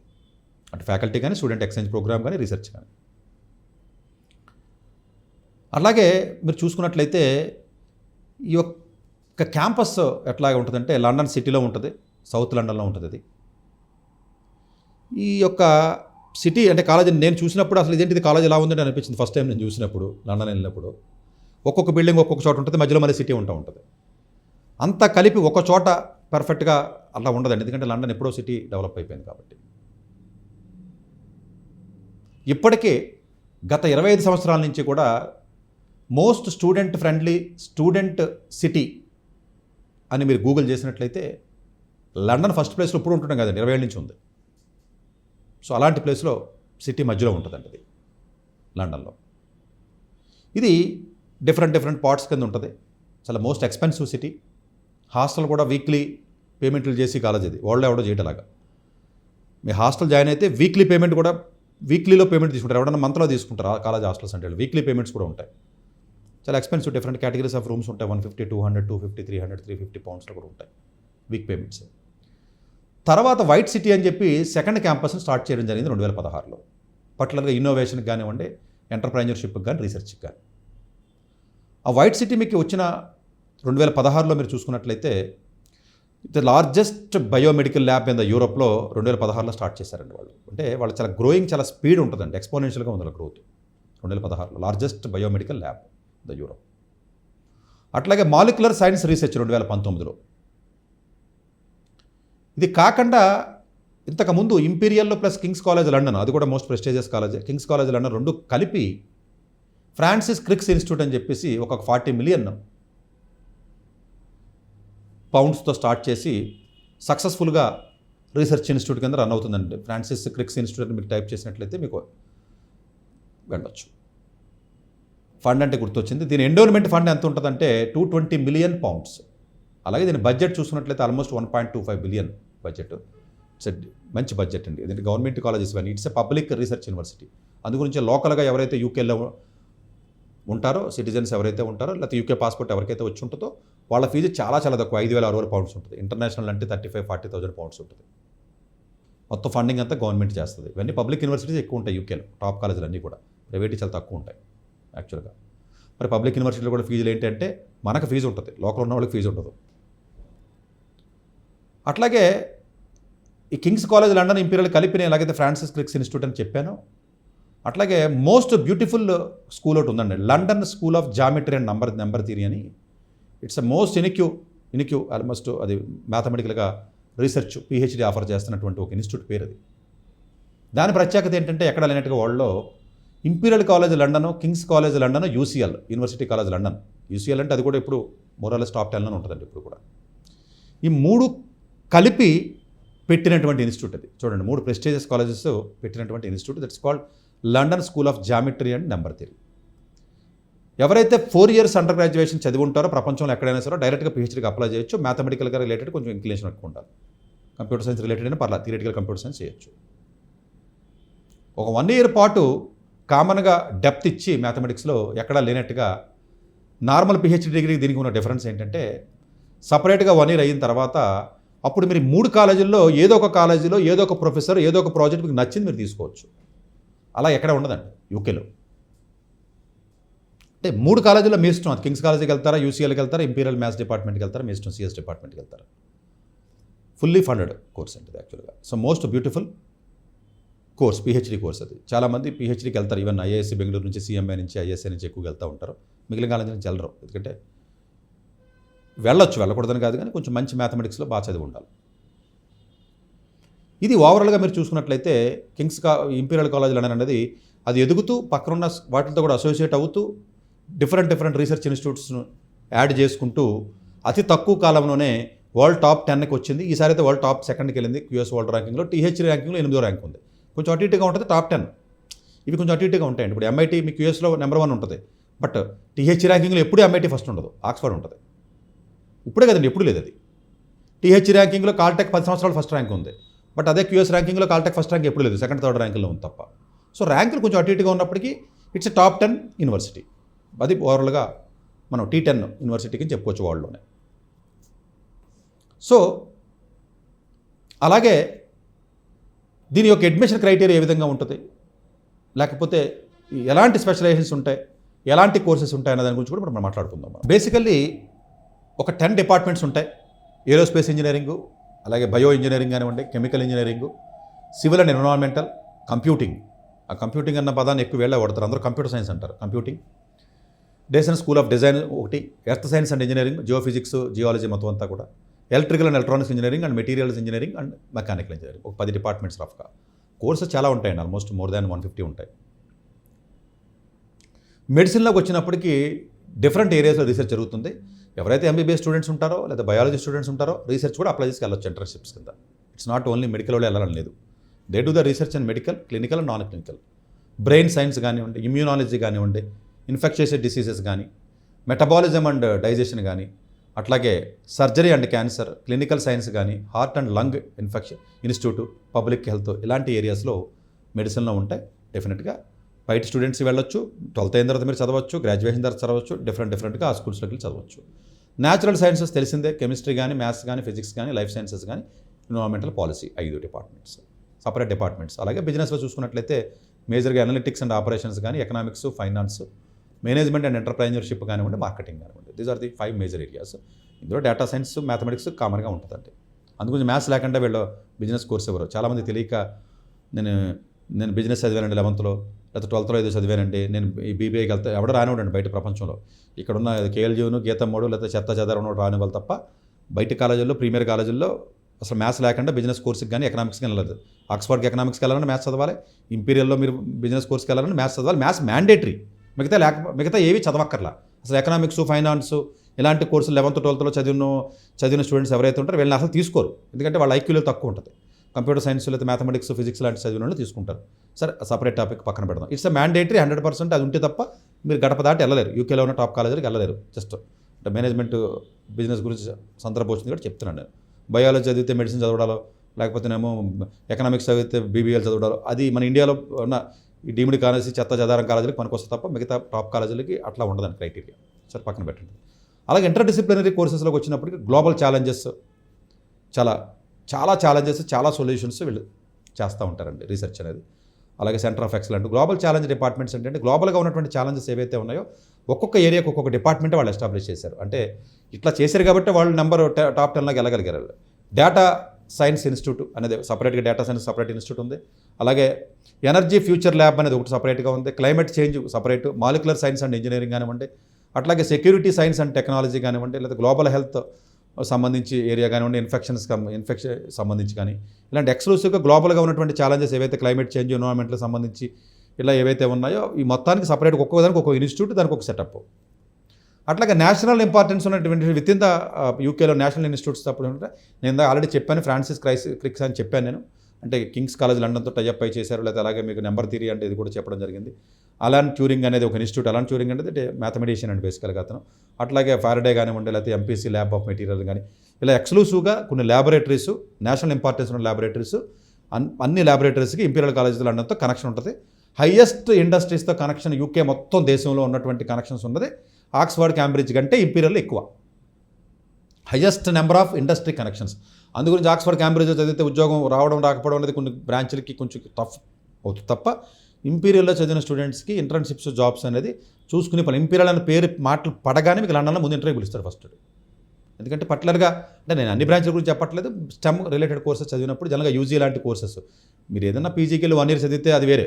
అంటే ఫ్యాకల్టీ కానీ, స్టూడెంట్ ఎక్స్చేంజ్ ప్రోగ్రామ్ కానీ, రీసెర్చ్ కానీ. అలాగే మీరు చూసుకున్నట్లయితే ఈ యొక్క క్యాంపస్ ఎట్లాగా ఉంటుందంటే లండన్ సిటీలో ఉంటుంది, సౌత్ లండన్లో ఉంటుంది. అది ఈ యొక్క సిటీ అంటే కాలేజీ నేను చూసినప్పుడు అసలు ఇదేంటిది కాలేజ్ ఎలా ఉందంటే అనిపించింది ఫస్ట్ టైం నేను చూసినప్పుడు లండన్ వెళ్ళినప్పుడు. ఒక్కొక్క బిల్డింగ్ ఒక్కొక్క చోట ఉంటుంది, మధ్యలో మళ్ళీ సిటీ ఉంటుంది. అంతా కలిపి ఒక చోట పర్ఫెక్ట్గా అలా ఉండదండి, ఎందుకంటే లండన్ ఎప్పుడో సిటీ డెవలప్ అయిపోయింది కాబట్టి. ఇప్పటికే గత 25 సంవత్సరాల నుంచి కూడా most student friendly student city అని మీరు గూగుల్ చేసినట్లయితే లండన్ ఫస్ట్ ప్లేస్లో ఇప్పుడు ఉంటున్నాం కదండి, 20 ఏళ్ళ నుంచి ఉంది. సో అలాంటి ప్లేస్లో సిటీ మధ్యలో ఉంటుందండి అది లండన్లో. ఇది డిఫరెంట్ పార్ట్స్ కింద ఉంటుంది. చాలా మోస్ట్ ఎక్స్పెన్సివ్ సిటీ. హాస్టల్ కూడా వీక్లీ పేమెంట్లు చేసి కాలేజ్ ఇది, వాళ్ళు ఎవడో చేయటలాగా. మీ హాస్టల్ జాయిన్ అయితే వీక్లీ పేమెంట్ కూడా వీక్లీలో పేమెంట్ తీసుకుంటారు, ఎవడన్నా మంత్లో తీసుకుంటారు ఆ కాలేజ్ హాస్టల్స్ అంటే. వీక్లీ పేమెంట్స్ కూడా ఉంటాయి. చాలా expensive, different categories of rooms ఉంటాయి. 150, 200, 250, 300, 350 పౌండ్స్లో కూడా ఉంటాయి వీక్ పేమెంట్స్. తర్వాత వైట్ సిటీ అని చెప్పి సెకండ్ క్యాంపస్ని స్టార్ట్ చేయడం జరిగింది 2016లో. పర్టికులర్గా ఇన్నోవేషన్కి కానివ్వండి, ఎంటర్ప్రైనర్షిప్కి కానీ, రీసెర్చ్కి కానీ. ఆ వైట్ సిటీ మీకు వచ్చిన 2016లో మీరు చూసుకున్నట్లయితే the largest biomedical lab in the యూరోప్లో 2016లో స్టార్ట్ చేశారండి వాళ్ళు. అంటే వాళ్ళు చాలా గ్రోయింగ్, చాలా స్పీడ్ ఉంటుందండి, ఎక్స్పోనెన్షియల్గా ఉంది గ్రోత్. 2016లో largest biomedical lab the Europe. అట్లాగే మాలిక్యులర్ సైన్స్ రీసెర్చ్ 2019లో. ఇది కాకుండా ఇంతకుముందు ఇంపీరియల్లో ప్లస్ కింగ్స్ కాలేజ్ లండన్, అది కూడా most prestigious college, King's College London రెండు కలిపి ఫ్రాన్సిస్ క్రిక్స్ ఇన్స్టిట్యూట్ అని చెప్పేసి ఒక 40 మిలియన్ పౌండ్స్తో స్టార్ట్ చేసి సక్సెస్ఫుల్గా రీసెర్చ్ ఇన్స్టిట్యూట్ కింద రన్ అవుతుందండి. ఫ్రాన్సిస్ క్రిక్స్ ఇన్స్టిట్యూట్ అని మీకు టైప్ చేసినట్లయితే మీకు వెళ్ళొచ్చు. ఫండ్ అంటే గుర్తొచ్చింది. దీని ఎండోర్మెంట్ ఫండ్ ఎంత ఉంటుందంటే 220 మిలియన్ పౌండ్స్. అలాగే దీని బడ్జెట్ చూసుకున్నట్లయితే ఆల్మోస్ట్ 1.25 బిలియన్ బడ్జెట్. ఇట్స్ మంచి బడ్జెట్ అండి. ఇది గవర్నమెంట్ కాలేజెస్ కానీ it's a public research university. అందు గురించి లోకల్గా ఎవరైతే యూకేలో ఉంటారో, సిటిజన్స్ ఎవరైతే ఉంటారో, లేకపోతే యూకే పాస్పోర్ట్ ఎవరికైతే వచ్చి ఉంటుందో వాళ్ళ ఫీజు చాలా తక్కువ, 5,600 పౌండ్స్ ఉంటుంది. ఇంటర్నేషనల్ అంటే 35,000-40,000 పౌండ్స్ ఉంటుంది. మొత్తం ఫండింగ్ అంతా గవర్నమెంట్ చేస్తుంది. ఇవన్నీ పబ్లిక్ యూనివర్సిటీస్ ఎక్కువ ఉంటాయి యూకేలో, టాప్ కాలేజీలు అన్నీ కూడా. ప్రైవేట్ చాలా తక్కువ ఉంటాయి యాక్చువల్గా. మరి పబ్లిక్ యూనివర్సిటీలో కూడా ఫీజులు ఏంటంటే మనకు ఫీజు ఉంటుంది, లోకల్ ఉన్న వాళ్ళకి ఫీజు ఉండదు. అట్లాగే ఈ కింగ్స్ కాలేజ్ లండన్ ఇంపీరియల్ కలిపి నేను ఎలాగైతే ఫ్రాన్సిస్ క్రిక్స్ ఇన్స్టిట్యూట్ అని చెప్పాను, అట్లాగే మోస్ట్ బ్యూటిఫుల్ స్కూల్ ఒకటి ఉందండి, London School of Geometry and Number Theory అని. It's uh most unique almost అది మ్యాథమెటికల్గా రీసెర్చ్ పిహెచ్డి ఆఫర్ చేస్తున్నటువంటి ఒక ఇన్స్టిట్యూట్ పేరు అది. దాని ప్రత్యేకత ఏంటంటే ఎక్కడ లేనట్టుగా వరల్డ్లో imperial college London, Kings College London, UCL university college London. UCL అంటే అది కూడా ఇప్పుడు మోరాలెస్ టాప్ 10లో ఉంటుందండి ఇప్పుడు కూడా. ఈ మూడు కలిపి పెట్టినటువంటి ఇన్స్టిట్యూట్ అది. చూడండి, 3 ప్రెస్టీజియస్ కాలేజెస్ పెట్టినటువంటి institute. That's called London School of Geometry and Number theory. ఎవరైతే 4 ఇయర్స్ అండర్ గ్రాడ్యుయేషన్ చదివి ఉంటారో ప్రపంచంలో ఎక్కడైనా సరే డైరెక్ట్గా పిహెచ్డీకి అప్లై చేయొచ్చు. మ్యాథమెటికల్గా రిలేటెడ్ కొంచెం ఇంక్లినేషన్ ఎక్కువ ఉండాలి. కంప్యూటర్ సైన్స్ రిలేటెడ్ అయినా పర్లేదు, థియరిటికల్ కంప్యూటర్ సైన్స్ చేయొచ్చు. ఒక 1 ఇయర్ పాటు కామన్గా డెప్త్ ఇచ్చి మ్యాథమెటిక్స్లో ఎక్కడా లేనట్టుగా నార్మల్ పిహెచ్డీ డిగ్రీకి దీనికి ఉన్న డిఫరెన్స్ ఏంటంటే సపరేట్గా 1 ఇయర్ అయిన తర్వాత అప్పుడు మీరు 3 కాలేజీల్లో ఏదో ఒక కాలేజీలో ఏదో ఒక ప్రొఫెసర్ ఏదో ఒక ప్రాజెక్ట్ మీకు నచ్చింది మీరు తీసుకోవచ్చు. అలా ఎక్కడ ఉండదండి యూకేలో. అంటే 3 కాలేజీలో మీ ఇష్టం. అది కింగ్స్ కాలేజీకి వెళ్తారా, యూసీఎల్కి వెళ్తారా, ఇంపీరియల్ మ్యాథ్స్ డిపార్ట్మెంట్కి వెళ్తారా, మీ ఇష్టం. సిఎస్ డిపార్ట్మెంట్కి వెళ్తారా. ఫుల్లీ ఫండెడ్ కోర్స్ అంటే యాక్చువల్గా. So most beautiful course, PhD course అది. చాలామంది పిహెచ్డీకి వెళ్తారు. ఈవెన్ ఐఐఎస్సి బెంగళూరు నుంచి, సిఎంఐ నుంచి, ఐఎస్ఐ నుంచి ఎక్కువగా వెళ్తూ ఉంటారు. మిగిలిన కాలేజీ నుంచి వెళ్ళరు, ఎందుకంటే వెళ్ళకూడదని కాదు, కానీ కొంచెం మంచి మ్యాథమెటిక్స్లో బాగా చదివి ఉండాలి. ఇది ఓవరాల్గా మీరు చూసుకున్నట్లయితే ఇంపీరియల్ కాలేజ్ లండన్ అనేది అది ఎదుగుతూ పక్కనున్న వాటితో కూడా అసోసియేట్ అవుతూ డిఫరెంట్ రీసెర్చ్ ఇన్స్టిట్యూట్స్ను యాడ్ చేసుకుంటూ అతి తక్కువ కాలంలోనే వరల్డ్ టాప్ 10కి వచ్చింది. ఈసారి అయితే వరల్డ్ టాప్ 2కి వెళ్ళింది యూఎస్ వరల్డ్ ర్యాంకింగ్లో. టీహెచ్డీ ర్యాంకింగ్లో 8వ ర్యాంక్ ఉంది. కొంచెం అటు ఇటుగా ఉంటుంది టాప్ 10. ఇవి కొంచెం అటు ఇటుగా ఉంటాయండి. ఇప్పుడు ఎంఐటీ మీకు యూఎస్లో నెంబర్ 1 ఉంటుంది, బట్ టీహెచ్డీ ర్యాంకింగ్లో ఎప్పుడూ ఎంఐటీ ఫస్ట్ ఉండదు, ఆక్స్ఫర్డ్ ఉంటుంది. ఇప్పుడే కదండి, ఎప్పుడు లేదు అది. టీహెచ్డీ ర్యాంకింగ్లో కాల్టెక్ 10 సంవత్సరాలు ఫస్ట్ ర్యాంక్ ఉంది, బట్ అదే క్యూఎస్ ర్యాంకింగ్లో కాల్టెక్ ఫస్ట్ ర్యాంక్ ఎప్పుడు లేదు, 2nd, 3rd ర్యాంకుల్లో ఉంది తప్ప. సో ర్యాంకులు కొంచెం అటు ఇటుగా ఉన్నప్పటికీ ఇట్స్ ఎ టాప్ 10 యూనివర్సిటీ. అది ఓవరాల్గా మనం T10 యూనివర్సిటీకి చెప్పుకోవచ్చు వరల్డ్లోనే. సో అలాగే దీని యొక్క అడ్మిషన్ క్రైటీరియా ఏ విధంగా ఉంటుంది, లేకపోతే ఎలాంటి స్పెషలైజేషన్స్ ఉంటాయి, ఎలాంటి కోర్సెస్ ఉంటాయి అనే దాని గురించి కూడా మనం మాట్లాడుకుందాం. బేసికల్లీ ఒక 10 డిపార్ట్మెంట్స్ ఉంటాయి. ఏరోస్పేస్ ఇంజనీరింగు, అలాగే బయో ఇంజనీరింగ్ కానివ్వండి, chemical engineering, civil and environmental, computing. ఆ కంప్యూటింగ్ అన్న పదాన్ని ఎక్కువ వేళ వాడతారు, అందరూ కంప్యూటర్ సైన్స్ అంటారు. Computing, national school of design ఒకటి, earth science and engineering, geophysics, geology మొత్తం అంతా కూడా, electrical and electronics engineering and materials engineering and mechanical engineering. ఒక 10 డిపార్ట్మెంట్స్ రఫ్గా. కోర్సెస్ చాలా ఉంటాయండి, ఆల్మోస్ట్ మోర్ దాన్ 150 ఉంటాయి. మెడిసిన్లోకి వచ్చినప్పటికీ డిఫరెంట్ ఏరియాస్లో రీసెర్చ్ జరుగుతుంది. ఎవరైతే MBBS స్టూడెంట్స్ ఉంటారో లేదా బయాలజీ స్టూడెంట్స్ ఉంటారో రీసెర్చ్ కూడా అప్లై చేసి వెళ్ళొచ్చు ఇంటర్న్షిప్స్ కింద. ఇట్స్ నాట్ ఓన్లీ మెడికల్ వాళ్ళు వెళ్ళాలని లేదు. They do the research and medical, clinical and non clinical. Brain science కానివ్వండి, ఇమ్యూనాలజీ కానివ్వండి, ఇన్ఫెక్షియస్ డిసీజెస్ కానీ, మెటబాలిజం అండ్ డైజెషన్ కానీ, అట్లాగే surgery and cancer, clinical science కానీ, heart and lung infection institute, public health, ఇలాంటి ఏరియాస్లో మెడిసిన్లో ఉంటాయి. డెఫినెట్గా బయట స్టూడెంట్స్ వెళ్ళొచ్చు, 12th అయిన తర్వాత మీరు చదవచ్చు, గ్రాడ్యుయేషన్ తర్వాత చదవచ్చు, డిఫరెంట్గా ఆ స్కూల్స్లోకి వెళ్ళి చదవచ్చు. న్యాచురల్ సైన్సెస్ తెలిసిందే, కెమిస్ట్రీ కానీ, మ్యాథ్స్ కానీ, ఫిజిక్స్ కానీ, లైఫ్ సైన్సెస్ కానీ, environmental policy, 5 departments, separate departments. అలాగే బిజినెస్లో చూసుకున్నట్లయితే మేజర్గా అనలిటిక్స్ అండ్ ఆపరేషన్స్ కానీ, economics, finance, management and entrepreneurship కానివ్వండి, మార్కెటింగ్ కానివ్వండి. These are the 5 major areas. ఇందులో డేటా సైన్స్, మ్యాథమెటిక్స్ కామన్గా ఉంటుందండి. అందుగురించి మ్యాథ్స్ లేకుండా వీళ్ళు బిజినెస్ కోర్స్ ఎవరు చాలామంది తెలియక నేను బిజినెస్ చదివానండి 11th లేకపోతే 12th ఏదో చదివానండి, నేను ఈ BBAకి వెళ్తే ఎవడో రానివ్వడండి బయట ప్రపంచంలో. ఇక్కడున్న KLJను, గీతమ్మోడు లేకపోతే చెత్త చెదారన్నోడు రానివ్వాలి తప్ప బయట కాలేజీల్లో, ప్రీమియర్ కాలేజీల్లో అసలు మ్యాథ్స్ లేకుండా బిజినెస్ కోర్స్కి కానీ ఎకనామిక్స్కి వెళ్ళలేదు. ఆక్స్ఫర్డ్కి ఎకనామిక్స్కి వెళ్ళాలని మ్యాథ్స్ చదవాలి, ఇంపీరియల్లో మీరు బిజినెస్ కోర్స్కి వెళ్ళాలని మ్యాథ్స్ చదవాలి. మ్యాథ్స్ మ్యాండేటరీ, మిగతా ఏవి చదవక్కర్లా. అసలు ఎకనామిక్స్, ఫైనాన్స్ ఇలాంటి కోర్సులు 11th 12th చదివిన స్టూడెంట్స్ ఎవరైతే ఉంటారో వీళ్ళని అసలు తీసుకోరు. ఎందుకంటే వాళ్ళ ఐక్యూలో తక్కువ ఉంటుంది. కంప్యూటర్ సైన్స్ లేదా మ్యాథమెటిక్స్, ఫిజిక్స్ లాంటి చదివిన వాళ్ళు తీసుకుంటారు. సరే, సపరేట్ టాపిక్ పక్కన పెడదాం. It's a mandatory 100%. అది ఉంటే తప్ప మీరు గడప దాటి వెళ్ళలేరు. యూకేలో ఉన్న టాప్ కాలేజీలకు వెళ్ళలేరు. జస్ట్ అంటే మేనేజ్మెంట్ బిజినెస్ గురించి సందర్భం వచ్చింది కూడా చెప్తున్నాను నేను. బయాలజీ చదివితే మెడిసిన్ చదవడాలో, లేకపోతేనేమో ఎకనామిక్స్ చదివితే BBL చదవడాలో, అది మన ఇండియాలో ఉన్న ఈ డీమ్డ్ కాలేజీ, చెత్త చెదారం కాలేజీలకు పనికొస్తే తప్ప మిగతా టాప్ కాలేజీలకి అట్లా ఉండదని క్రైటీరియా. సరే, పక్కన పెట్టండి. అలాగే ఇంటర్డిసిప్లినరీ కోర్సెస్లోకి వచ్చినప్పటికీ గ్లోబల్ ఛాలెంజెస్, చాలా ఛాలెంజెస్, చాలా సొల్యూషన్స్ వీళ్ళు చేస్తూ ఉంటారండి రీసెర్చ్ అనేది. అలాగే centre of excellent, global challenge departments ఏంటంటే గ్లోబల్గా ఉన్నటువంటి ఛాలెంజెస్ ఏవైతే ఉన్నాయో ఒక్కొక్క ఏరియాకి ఒక్కొక్క డిపార్ట్మెంట్ వాళ్ళు ఎస్టాబ్లిష్ చేశారు. అంటే ఇట్లా చేశారు కాబట్టి వాళ్ళు టాప్ 10 వెళ్ళగలిగారు. డేటా సైన్స్ ఇన్స్టిట్యూట్ అనేది సపరేట్గా, డేటా సైన్స్ సపరేట్ ఇన్స్టిట్యూట్ ఉంది. అలాగే ఎనర్జీ ఫ్యూచర్ ల్యాబ్ అనేది ఒకటి సపరేట్గా ఉంది. Climate change separate, molecular science and engineering కానివ్వండి, అట్లాగే సెక్యూరిటీ సైన్స్ అండ్ టెక్నాలజీ కానివ్వండి, లేదా గ్లోబల్ హెల్త్ సంబంధించి ఏరియా కానివ్వండి, ఇన్ఫెక్షన్ సంబంధించి కానీ, ఇలాంటి ఎక్స్క్లూసివ్గా గ్లోబల్గా ఉన్నటువంటి ఛాలెంజెస్ ఏవైతే క్లైమేట్ చేంజ్, ఎన్విరాన్మెంట్కి సంబంధించి ఇలా ఏవైతే ఉన్నాయో ఈ మొత్తానికి సపరేట్గా ఒక్కొక్కదానికి ఒక్కొక్క ఇన్స్టిట్యూట్, దానికి ఒక సెటప్. అట్లాగే నేషనల్ ఇంపార్టెన్స్ ఉన్నటువంటి విత్ ఇన్ ద యూకేలో నేషనల్ ఇన్స్టిట్యూట్స్ తప్పుడు ఉంటే, నేను ఆల్రెడీ చెప్పాను, ఫ్రాన్సిస్ క్రిక్స్ అని చెప్పాను నేను. అంటే కింగ్స్ కాలేజ్ లండన్తో టైఅప్ అయి చేశారు. లేదా అలాగే మీకు నెంబర్ థియరీ అంటే ఇది కూడా చెప్పడం జరిగింది. అలాన్ ట్యూరింగ్ అనేది ఒక ఇన్స్టిట్యూట్. అలాన్ ట్యూరింగ్ అనేది మ్యాథమెటిషియన్ అండి బేసికల్గా అతను. అట్లాగే ఫారడే కానివ్వండి, లేకపోతే MPC ల్యాబ్ ఆఫ్ మెటీరియల్ కానీ, ఇలా ఎక్స్క్లూసివ్గా కొన్ని ల్యాబొరేటరీస్, నేషనల్ ఇంపార్టెన్స్ ఉన్న ల్యాబొరేటరీస్, అన్ని ల్యాబొరేటరీస్కి ఇంపీరియల్ కాలేజ్ లండన్తో కనెక్షన్ ఉంటుంది. హైయెస్ట్ ఇండస్ట్రీస్తో కనెక్షన్ యూకే మొత్తం దేశంలో ఉన్నటువంటి కనెక్షన్స్ ఉన్నది ఆక్స్ఫర్డ్, క్యాంబ్రిడ్జ్ కంటే ఇంపీరియల్ ఎక్కువ. Highest number of industry connections. అందుగురించి ఆక్స్ఫర్డ్, క్యాంబ్రిడ్జ్ చదివితే ఉద్యోగం రాకపోవడం అనేది కొన్ని బ్రాంచ్లకి కొంచెం టఫ్ అవుతుంది తప్ప, ఇంపీరియల్లో చదివిన స్టూడెంట్స్కి ఇంటర్న్షిప్స్, జాబ్స్ అనేది చూసుకుని ఇంపీరియల్ అనే పేరు మాటలు పడగానే మీకు లండన్లో ముందు ఇంటర్వ్యూ పిలుస్తారు ఫస్ట్. ఎందుకంటే పర్టికులర్గా అంటే నేను అన్ని బ్రాంచ్ల గురించి చెప్పట్లేదు, స్టెమ్ రిలేటెడ్ కోర్సెస్ చదివినప్పుడు జనరల్గా UG లాంటి కోర్సెస్ మీరు ఏదైనా PGకి వెళ్ళి 1 year చదివితే అది వేరే,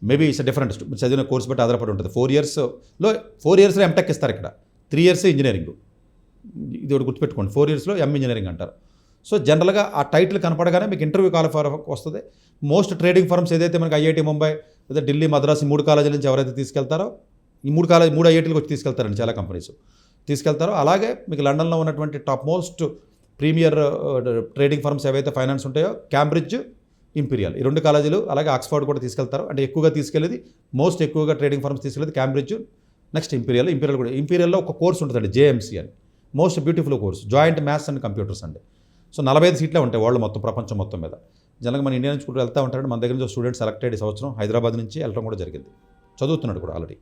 మేబీ ఇట్స్ డిఫరెంట్. చదివిన కోర్స్ బట్టి ఆధారపడి ఉంటుంది. 4 yearsలో MTech ఇస్తారు ఇక్కడ, 3 years ఇంజనీరింగ్. ఇది ఒకటి గుర్తుపెట్టుకోండి, 4 yearsలో ఇంజనీరింగ్ అంటారు. సో జనరల్గా ఆ టైటిల్ కనపడగానే మీకు ఇంటర్వ్యూ కాల్ వస్తుంది. మోస్ట్ ట్రేడింగ్ ఫర్మ్స్ ఏదైతే మనకి IIT ముంబై లేదా ఢిల్లీ, మద్రాస్, ఈ 3 కాలేజీల నుంచి ఎవరైతే తీసుకెళ్తారో, ఈ 3 IITలకు వచ్చి తీసుకెళ్తారండి చాలా కంపెనీస్ తీసుకెళ్తారో. అలాగే మీకు లండన్లో ఉన్నటువంటి top most premier trading firms ఏవైతే ఫైనాన్స్ ఉంటాయో, క్యాంబ్రిడ్జ్, ఇంపీరియల్, ఈ 2 కాలేజీలు, అలాగే ఆక్స్ఫర్డ్ కూడా తీసుకెళ్తారు. అంటే ఎక్కువగా తీసుకెళ్ళేది, మోస్ట్ ఎక్కువగా ట్రేడింగ్ ఫర్మ్స్ తీసుకెళ్ళేది క్యాంబ్రిడ్జ్, నెక్స్ట్ ఇంపీరియల్ కూడా. ఇంపీరియల్లో ఒక కోర్స్ ఉంటుందండి, JMC అని, most beautiful course, joint maths and computers అండి. సో 45 సీట్లే ఉంటాయి వాళ్ళు మొత్తం ప్రపంచం మొత్తం మీద. జనరల్గా మన ఇండియా నుంచి కూడా వెళ్తూ ఉంటాడు. మన దగ్గర నుంచి స్టూడెంట్ సెలెక్ట్ అయ్యి సంవత్సరం హైదరాబాద్ నుంచి వెళ్ళడం కూడా జరిగింది. చదువుతున్నాడు కూడా ఆల్రెడీ,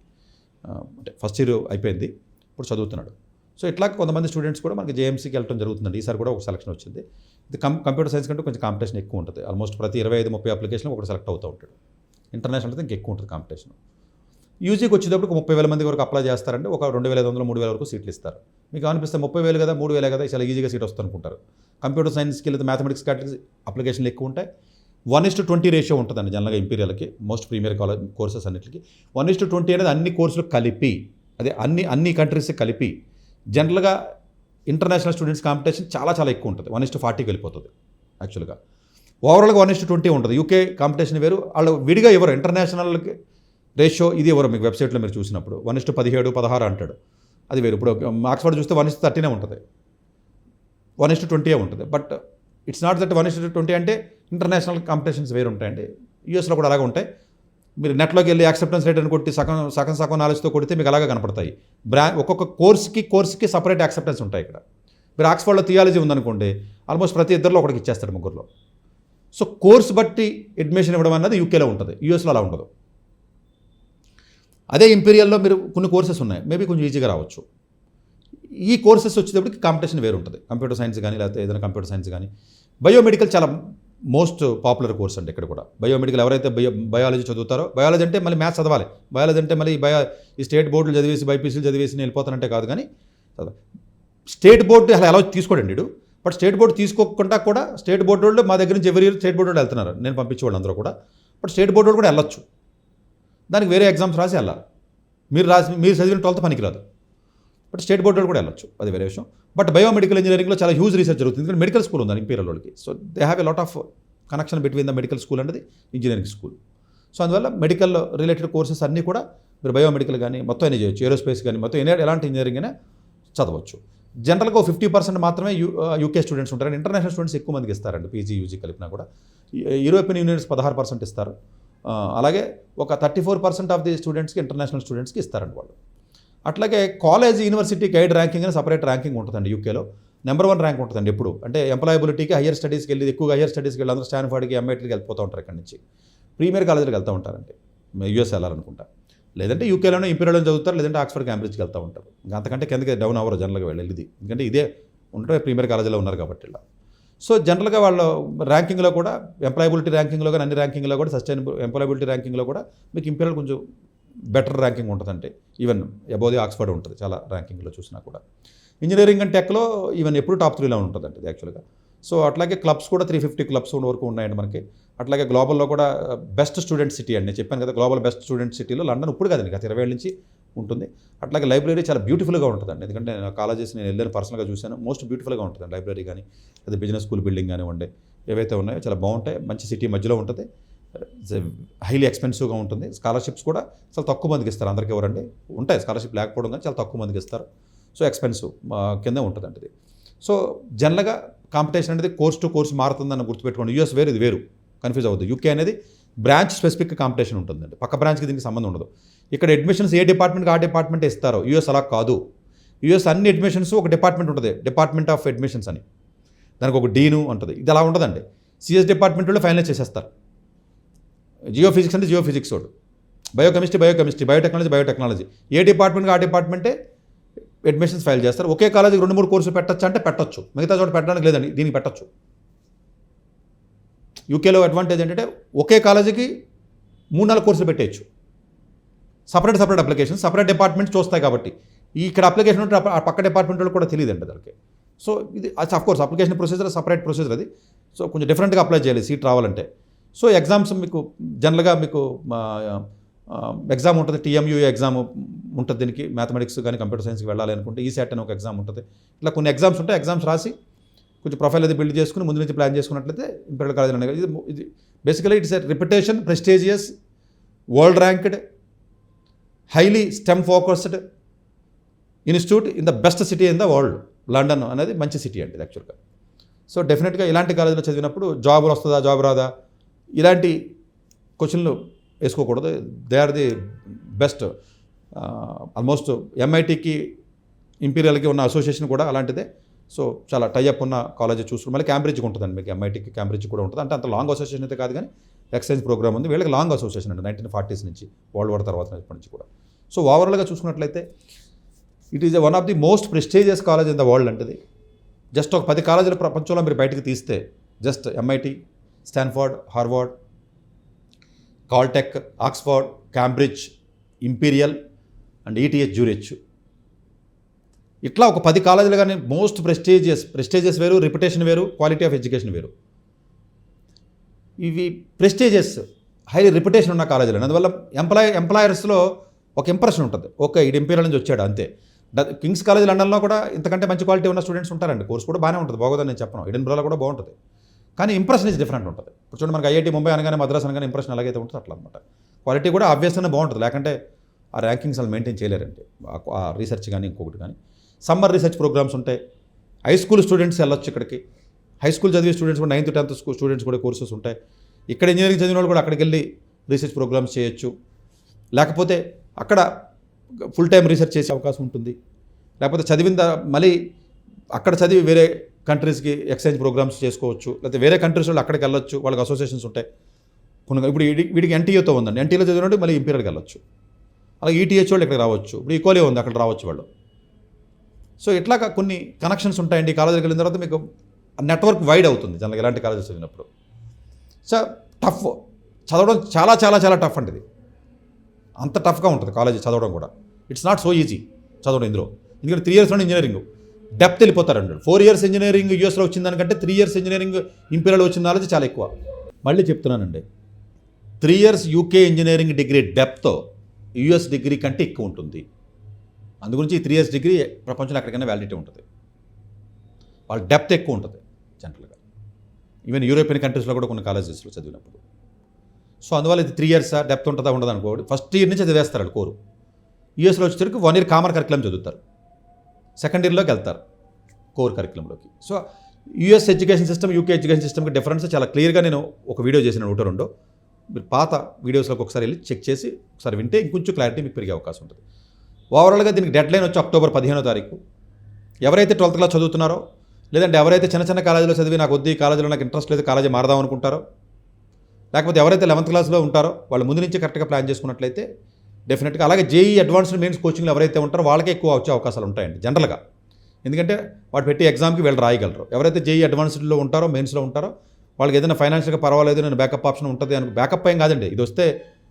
అంటే ఫస్ట్ ఇయర్ అయిపోయింది, ఇప్పుడు చదువుతున్నాడు. సో ఇట్లా కొంతమంది స్టూడెంట్స్ కూడా మనకి జేఎంసీకి వెళ్ళడం జరుగుతుందండి. ఈసారి కూడా ఒక సెలక్షన్ వచ్చింది. ఇది కంప్యూటర్ సైన్స్ కంటే కొంచెం కాంపిటీషన్ ఎక్కువ ఉంటుంది. ఆల్మోస్ట్ ప్రతి 25-30 అప్లికేషన్లు ఒకటి సెలెక్ట్ అవుతూ ఉంటాడు. ఇంటర్నేషనల్ అయితే ఇంకెక్కువ ఉంటుంది కాంపిటీషన్. యూజీకి వచ్చేటప్పుడు 30,000 మంది వరకు అప్లై చేస్తారంటే ఒక 2,500, 3,000 వరకు సీట్లు ఇస్తారు. మీకు అనిపిస్తే 30,000 కదా, 3,000 కదా, చాలా ఈజీగా సీట్ వస్తుంది అనుకుంటారు. కంప్యూటర్ సైన్స్కి లేదా మ్యాథమెటిక్స్ కేటగిరీ అప్లికేషన్లు ఎక్కువ ఉంటాయి. 1:20 రేషియో ఉంటుందండి జనరల్గా ఇంపీరియల్కి, మోస్ట్ ప్రీమియర్ కాలేజ్ కోర్సెస్ అన్నిటికి 1:20 అనేది అన్ని కోర్సులు కలిపి, అదే అన్ని కంట్రీస్ కలిపి. జనరల్గా ఇంటర్నేషనల్ స్టూడెంట్స్ కాంపిటీషన్ చాలా చాలా ఎక్కువ ఉంటుంది. 1:40కి వెళ్ళిపోతుంది యాక్చువల్గా. ఓవరాల్గా 1:20 ఉంటుంది. యూకే కాంపిటీషన్ వేరు, వాళ్ళు విడిగా ఎవరు ఇంటర్నేషనల్కి రేషియో ఇది ఎవరు మీకు వెబ్సైట్లో మీరు చూసినప్పుడు 1:17, 16 అంటాడు, అది వేరు. ఇప్పుడు ఆక్స్ఫర్డ్ చూస్తే 1:30 ఉంటుంది, 1:20 ఉంటుంది. బట్ ఇట్స్ నాట్ దట్ 1:20 అంటే ఇంటర్నేషనల్ కాంపిటీషన్స్ వేరు ఉంటాయండి. యూఎస్లో కూడా అలాగే ఉంటాయి. మీరు నెట్లోకి వెళ్ళి యాక్సెప్టెన్స్ రేట్ అని కొట్టి సగం నాలెడ్జ్తో కొడితే మీకు అలాగే కనపడతాయి. ఒక్కొక్క కోర్స్కి సపరేట్ యాక్సెప్టెన్స్ ఉంటాయి. ఇక్కడ మీరు ఆక్స్ఫర్డ్లో థియాలజీ ఉందనుకోండి, ఆల్మోస్ట్ ప్రతి ఇద్దరిలో ఒకటికి ఇచ్చేస్తాడు, ముగ్గురులో. సో కోర్స్ బట్టి అడ్మిషన్ ఇవ్వడం అన్నది యూకేలో ఉంటుంది, యూఎస్లో అలా ఉండదు. అదే ఇంపీరియల్లో మీరు కొన్ని కోర్సెస్ ఉన్నాయి, మేబీ కొంచెం ఈజీగా రావచ్చు. ఈ కోర్సెస్ వచ్చేటప్పటికి కాంపిటీషన్ వేరు ఉంటుంది. కంప్యూటర్ సైన్స్ కానీ లేకపోతే ఏదైనా కంప్యూటర్ సైన్స్ కానీ. బయోమెడికల్ చాలా మోస్ట్ పాపులర్ కోర్స్ అండి ఇక్కడ కూడా. బయోమెడికల్ ఎవరైతే బయాలజీ చదువుతారో, బయాలజీ అంటే మళ్ళీ మ్యాథ్స్ చదవాలి, బయాలజీ అంటే మళ్ళీ ఈ స్టేట్ బోర్డులు చదివేసి బైపీసీలు చదివేసి వెళ్ళిపోతానంటే కాదు. కానీ స్టేట్ బోర్డు అలా ఎలా తీసుకోడండి వీడు. బట్ స్టేట్ బోర్డు తీసుకోకుండా కూడా స్టేట్ బోర్డు వాళ్ళు మా దగ్గర నుంచి ఎవరి ఇయర్ స్టేట్ బోర్డు వాళ్ళు వెళ్తున్నారు, నేను పంపించేవాళ్ళు అందరూ కూడా. బట్ స్టేట్ బోర్డు వాళ్ళు కూడా వెళ్ళొచ్చు, దానికి వేరే ఎగ్జామ్స్ రాసి వెళ్ళాలి. మీరు చదివిన 12th పనికిరాదు. బట్ స్టేట్ బోర్డు వాళ్ళు కూడా వెళ్ళొచ్చు, అది వేరే విషయం. బట్ బయోమెడికల్ ఇంజనీరింగ్లో చాలా హ్యూజ్ రీసెర్చ్ జరుగుతుంది, ఎందుకంటే మెడికల్ స్కూల్ ఉంది ఇంపీరియల్ వాళ్ళకి. So they have a lot of connection between the medical school అనేది ఇంజనీరింగ్ స్కూల్. సో అందువల్ల మెడికల్ రిలేటెడ్ కోర్సెస్ అన్నీ కూడా మీరు బయోమెడికల్ కానీ మొత్తం అన్నీ చేయొచ్చు, ఏరోస్పేస్ కానీ మొత్తం ఎలాంటి ఇంజనీరింగ్ అయినా చదవచ్చు. జనరల్గా 50% మాత్రమే యూకే స్టూడెంట్స్ ఉంటారు. ఇంటర్నేషనల్ స్టూడెంట్స్ ఎక్కువ మందికి ఇస్తారండి, పీజీ యూజీ కలిపినా కూడా. యూరోపియన్ యూనియన్స్ 16% ఇస్తారు. అలాగే ఒక 34% ఆఫ్ ది స్టూడెంట్స్కి ఇంటర్నేషనల్ స్టూడెంట్స్కి ఇస్తారండి వాళ్ళు. అట్లాగే కాలేజ్ యూనివర్సిటీ గైడ్ ర్యాంకింగ్ అని సపరేట్ ర్యాంకింగ్ ఉంటుందండి యూకేలో. నెంబర్ 1 ర్యాంక్ ఉంటుందండి ఎప్పుడు. అంటే ఎంప్లాయబిలిటీకి హయ్యర్ స్టడీస్కి వెళ్ళి ఎక్కువగా హయ్యర్ స్టడీస్కి వెళ్ళి అందరూ స్టాన్ఫర్డ్కి ఎంఐటీకి వెళ్ళిపోతూ ఉంటారు ఇక్కడ నుంచి. ప్రీమియర్ కాలేజీకి వెళ్తూ ఉంటారండి, యూఎస్ వెళ్ళాలనుకుంటా. లేదంటే యూకేలోనే ఇంపీరియల్లో చదువుతారు, లేదంటే ఆక్స్ఫర్డ్ క్యాంబ్రిడ్జ్కి వెళ్తూ ఉంటారు. ఇంకా అంతకంటే కిందకి డౌన్ అవ్వరు జనరల్గా వెళ్ళేది, ఎందుకంటే ఇదే ఉంటే ప్రీమియర్ కాలేజీలో ఉన్నారు కాబట్టి ఇలా. సో జనరల్గా వాళ్ళ ర్యాంకింగ్లో కూడా ఎంప్లాయబిలిటీ ర్యాంకింగ్లో కానీ అన్ని ర్యాంకింగ్లో కూడా సస్టైనబుల్ ఎంప్లాయబిలిటీ ర్యాంకింగ్లో కూడా మీకు ఇంపీరియల్ కొంచెం బెటర్ ర్యాంకింగ్ ఉంటుందంటే ఈవెన్ అబౌవ్ ది ఆక్స్ఫర్డ్ ఉంటుంది చాలా ర్యాంకింగ్లో చూసినా కూడా. ఇంజనీరింగ్ అండ్ టెక్లో ఈవెన్ ఎప్పుడు టాప్ 3లో ఉంటుందండి ఇది యాక్చువల్గా. సో అట్లాగే క్లబ్స్ కూడా 350 క్లబ్స్ వరకు ఉన్నాయండి మనకి. అట్లాగే గ్లోబల్లో కూడా బెస్ట్ స్టూడెంట్ సిటీ అండి, నేను చెప్పాను కదా గ్లోబల్ బెస్ట్ స్టూడెంట్ సిటీలో లండన్ ఇప్పుడు కదండి, గత 20 ఏళ్ళ నుంచి ఉంటుంది. అట్లాగే లైబ్రరీ చాలా బ్యూటిఫుల్గా ఉంటుందండి, ఎందుకంటే కాలేజెస్ నేను వెళ్ళాను పర్సనల్గా చూశాను, మోస్ట్ బ్యూటిఫుల్గా ఉంటుందండి లైబ్రరీ కానీ, అది బిజినెస్ స్కూల్ బిల్డింగ్ కానివ్వండి, ఏవైతే ఉన్నాయో చాలా బాగుంటాయి. మంచి సిటీ మధ్యలో ఉంటుంది, హైలీ ఎక్స్పెన్సివ్గా ఉంటుంది. స్కాలర్షిప్స్ కూడా చాలా తక్కువ మందికి ఇస్తారు, అందరికీ ఎవరండి ఉంటాయి స్కాలర్షిప్ లేకపోవడం కానీ చాలా తక్కువ మందికి ఇస్తారు. సో ఎక్స్పెన్సివ్ కింద ఉంటుందండి ఇది. సో జనరల్గా కాంపిటీషన్ అనేది కోర్స్ టు కోర్స్ మారుతుందని గుర్తుపెట్టుకోండి. యూఎస్ వేరు, ఇది వేరు, కన్ఫ్యూజ్ అవ్వద్దు. యూకే అనేది బ్రాంచ్ స్పెసిఫిక్ కాంపిటీషన్ ఉంటుందండి, పక్క బ్రాంచ్కి దీనికి సంబంధం ఉండదు. ఇక్కడ అడ్మిషన్స్ ఏ డిపార్ట్మెంట్కి ఆ డిపార్ట్మెంట్ ఇస్తారో, యూఎస్ అలా కాదు. యూఎస్ అన్ని అడ్మిషన్స్ ఒక డిపార్ట్మెంట్ ఉంటుంది, డిపార్ట్మెంట్ ఆఫ్ అడ్మిషన్స్ అని, దానికి ఒక డీను ఉంటుంది. ఇది అలా ఉండదండి, సిఎస్ డిపార్ట్మెంట్ వాళ్ళు ఫైనలైజ్ చేసేస్తారు. జియో ఫిజిక్స్ అంటే జియో ఫిజిక్స్ వాడు, బయోకెమిస్ట్రీ, బయోటెక్నాలజీ ఏ డిపార్ట్మెంట్కి ఆ డిపార్ట్మెంటే అడ్మిషన్స్ ఫైల్ చేస్తారు. ఒకే కాలేజీకి 2-3 కోర్సులు పెట్టచ్చు అంటే పెట్టచ్చు, మిగతా చోట పెట్టడానికి లేదండి, దీనికి పెట్టచ్చు. యూకేలో అడ్వాంటేజ్ ఏంటంటే ఒకే కాలేజీకి 3-4 కోర్సులు పెట్టేయచ్చు. సపరేట్ అప్లికేషన్, సపరేట్ డిపార్ట్మెంట్స్ చూస్తాయి కాబట్టి. ఇక్కడ అప్లికేషన్ ఉంటే ఆ పక్క డిపార్ట్మెంట్ వాళ్ళు కూడా తెలియదండి దానికి. సో ఇది of course application procedure separate procedure అది. సో కొంచెం డిఫరెంట్గా అప్లై చేయాలి సీట్ రావాలంటే. సో ఎగ్జామ్స్ మీకు జనరల్గా మీకు ఎగ్జామ్ ఉంటుంది, టీఎంయూఏ ఎగ్జామ్ ఉంటుంది దీనికి, మ్యాథమెటిక్స్ కానీ కంప్యూటర్ సైన్స్కి వెళ్ళాలి అనుకుంటే ఈసాట్ అని ఒక ఎగ్జామ్ ఉంటుంది. ఇట్లా కొన్ని ఎగ్జామ్స్ ఉంటాయి, ఎగ్జామ్స్ రాసి కొంచెం ప్రొఫైల్ అది బిల్డ్ చేసుకుని ముందు నుంచి ప్లాన్ చేసుకున్నట్లయితే ఇంపీరియల్ కాలేజ్ అనేది ఇది basically it's a reputation, prestigious, world ranked, highly STEM focused institute in the best city in the world. London అనేది మంచి సిటీ అండి యాక్చువల్గా. సో డెఫినెట్గా ఇలాంటి కాలేజీలో చదివినప్పుడు జాబ్ వస్తుందా జాబ్ రాదా ఇలాంటి క్వశ్చన్లు వేసుకోకూడదు. They are the best. Almost ఎంఐటీకి ఇంపీరియల్కి ఉన్న అసోసియేషన్ కూడా అలాంటిదే. సో చాలా టైఅప్ ఉన్న కాలేజ్ చూసుకుని మళ్ళీ క్యాంబ్రిడ్జ్కి ఉంటుందండి, మీకు ఎంఐటీకి క్యాంబ్రిడ్జ్ కూడా ఉంటుంది. అంటే అంత లాంగ్ అసోసియేషన్ అయితే కాదు కానీ ఎక్స్చేంజ్ ప్రోగ్రామ్ ఉంది. వీళ్ళకి లాంగ్ అసోసియేషన్ అండి, 1940s నుంచి, వరల్డ్ వార్ తర్వాత నుంచి కూడా. సో ఓవరాల్గా చూసుకున్నట్లయితే it is one of the most prestigious college in the world అంటది. జస్ట్ ఒక 10 కాలేజీల ప్రపంచంలో మీరు బయటకు తీస్తే just MIT, Stanford, Harvard, Caltech, Oxford, Cambridge, imperial and ETH Zurich, ఇట్లా ఒక 10 కాలేజీలు కానీ మోస్ట్ ప్రెస్టీజియస్ వేరు, రిప్యుటేషన్ వేరు, క్వాలిటీ ఆఫ్ ఎడ్యుకేషన్ వేరు. ఇవి ప్రెస్టీజియస్ హైలీ రిప్యుటేషన్ ఉన్న కాలేజీలు. అందువల్ల ఎంప్లాయర్స్లో ఒక ఇంప్రెషన్ ఉంటుంది, ఓకే ఇది ఇంపీరియల్ నుంచి వచ్చాడు అంతే. కింగ్స్ కాలేజ్ లండన్లో కూడా ఇంతకంటే మంచి క్వాలిటీ ఉన్న స్టూడెంట్స్ ఉంటారండి, కోర్స్ కూడా బాగానే ఉంటుంది, బాగోదని నేను చెప్పను. ఎడిన్బర్గ్లో కూడా బాగుంటుంది, కానీ ఇంప్రెషన్ ఇస్ డిఫరెంట్ ఉంటుంది. ఇప్పుడు చూడండి మనకి ఐఐటి ముంబై అనగానే, మద్రాస్ అనగానే ఇంప్రెషన్ అలాగైతే ఉంటుంది అట్లా అనమాట. క్వాలిటీ కూడా ఆబ్వియస్గానే బాగుంటుంది, లేకంటే ఆ ర్యాంకింగ్స్ వాళ్ళు మెయింటైన్ చేయలేరండి, ఆ రీసెర్చ్ కానీ ఇంకొకటి కానీ. సమ్మర్ రీసెర్చ్ ప్రోగ్రామ్స్ ఉంటాయి, హై స్కూల్ స్టూడెంట్స్ వెళ్ళొచ్చు ఇక్కడికి, హై స్కూల్ చదివే స్టూడెంట్స్ కూడా 9th 10th స్టూడెంట్స్ కూడా కోర్సెస్ ఉంటాయి. ఇక్కడ ఇంజనీరింగ్ చదివిన వాళ్ళు కూడా అక్కడికి వెళ్ళి రీసెర్చ్ ప్రోగ్రామ్స్ చేయొచ్చు, లేకపోతే అక్కడ ఫుల్ టైం రీసెర్చ్ చేసే అవకాశం ఉంటుంది. లేకపోతే చదివిన మళ్ళీ అక్కడ చదివి వేరే కంట్రీస్కి ఎక్స్చేంజ్ ప్రోగ్రామ్స్ చేసుకోవచ్చు, లేకపోతే వేరే కంట్రీస్ వాళ్ళు అక్కడికి వెళ్ళొచ్చు, వాళ్ళకి అసోసియేషన్స్ ఉంటాయి కొన్ని. ఇప్పుడు వీడికి ఎన్టీఏతో ఉందండి, ఎన్టీఏలో చదివినట్టు మళ్ళీ ఇంపీరియల్కి వెళ్ళొచ్చు. అలాగే ఈటీహెచ్ వాళ్ళు ఇక్కడికి రావచ్చు, ఇప్పుడు ఈకోలే ఉంది అక్కడ రావచ్చు వాళ్ళు. సో ఇట్లాగా కొన్ని కనెక్షన్స్ ఉంటాయండి. ఈ కాలేజీకి వెళ్ళిన తర్వాత మీకు నెట్వర్క్ వైడ్ అవుతుంది జనరల్గా ఇలాంటి కాలేజెస్ చదివినప్పుడు. సో టఫ్ చదవడం చాలా చాలా చాలా టఫ్ అండి, ఇది అంత టఫ్గా ఉంటుంది కాలేజీ చదవడం కూడా. ఇట్స్ నాట్ సో ఈజీ చదవడం ఇందులో, ఎందుకంటే 3 yearsలో ఇంజనీరింగ్ డెప్త్ వెళ్ళిపోతారండి. 4 years ఇంజనీరింగ్ యూఎస్లో వచ్చిన దానికంటే 3 years ఇంజనీరింగ్ ఇంపీరియల్ వచ్చిన నాలెడ్జ్ చాలా ఎక్కువ. మళ్ళీ చెప్తున్నానండి, 3 years UK engineering degree depth US degree కంటే ఎక్కువ ఉంటుంది. అందుగురించి ఈ 3 years డిగ్రీ ప్రపంచంలో ఎక్కడికైనా వ్యాలిడిటీ ఉంటుంది, వాళ్ళ డెప్త్ ఎక్కువ ఉంటుంది జనరల్గా. ఈవెన్ యూరోపియన్ కంట్రీస్లో కూడా కొన్ని కాలేజెస్లో చదివినప్పుడు. సో అందువల్ల ఇది 3 years డెప్త్ ఉంటుందా ఉండదు అనుకోండి. ఫస్ట్ ఇయర్ నుంచి చదివేస్తారు వాళ్ళు కోరు. యూఎస్లో వచ్చేసరికి 1 year కామన్ కరికులం చదువుతారు, సెకండ్ ఇయర్లోకి వెళ్తారు కోర్ కరికులంలోకి. So US education system, UK education సిస్టమ్కి డిఫరెన్స్ చాలా క్లియర్గా నేను ఒక వీడియో చేసిన 1-2 మీరు పాత వీడియోస్లోకి ఒకసారి వెళ్ళి చెక్ చేసి ఒకసారి వింటే ఇంకొంచెం క్లారిటీ మీకు పెరిగే అవకాశం ఉంటుంది. ఓవరాల్గా దీనికి డెడ్ లైన్ వచ్చి October 15వ ఎవరైతే 12th క్లాస్ చదువుతున్నారో, లేదంటే ఎవరైతే చిన్న చిన్న కాలేజీలో చదివి నాకు వద్దు ఈ కాలేజీలో నాకు ఇంట్రెస్ట్ లేదు కాలేజీ మారదాం అనుకుంటారో, లేకపోతే ఎవరైతే 11th క్లాస్లో ఉంటారో వాళ్ళు ముందు నుంచి కరెక్ట్గా ప్లాన్ చేసుకున్నట్లయితే డెఫినెట్గా. అలాగే జేఈ అడ్వాన్స్డ్ మెయిన్స్ కోచింగ్లో ఎవరైతే ఉంటారో వాళ్ళకే ఎక్కువ వచ్చే అవకాశాలు ఉంటాయండి జనరల్గా, ఎందుకంటే వాడు పెట్టి ఎగ్జామ్కి వీళ్ళు రాయగలరు. ఎవరైతే జేఈ అడ్వాన్స్డ్లో ఉంటారో, మెయిన్స్లో ఉంటారో వాళ్ళకి ఏదైనా ఫైనాన్షియల్గా పర్వాలేదు, నేను బ్యాకప్ ఆప్షన్ ఉంటుంది అని. బ్యాకప్ ఏం కాదండి, ఇది వస్తే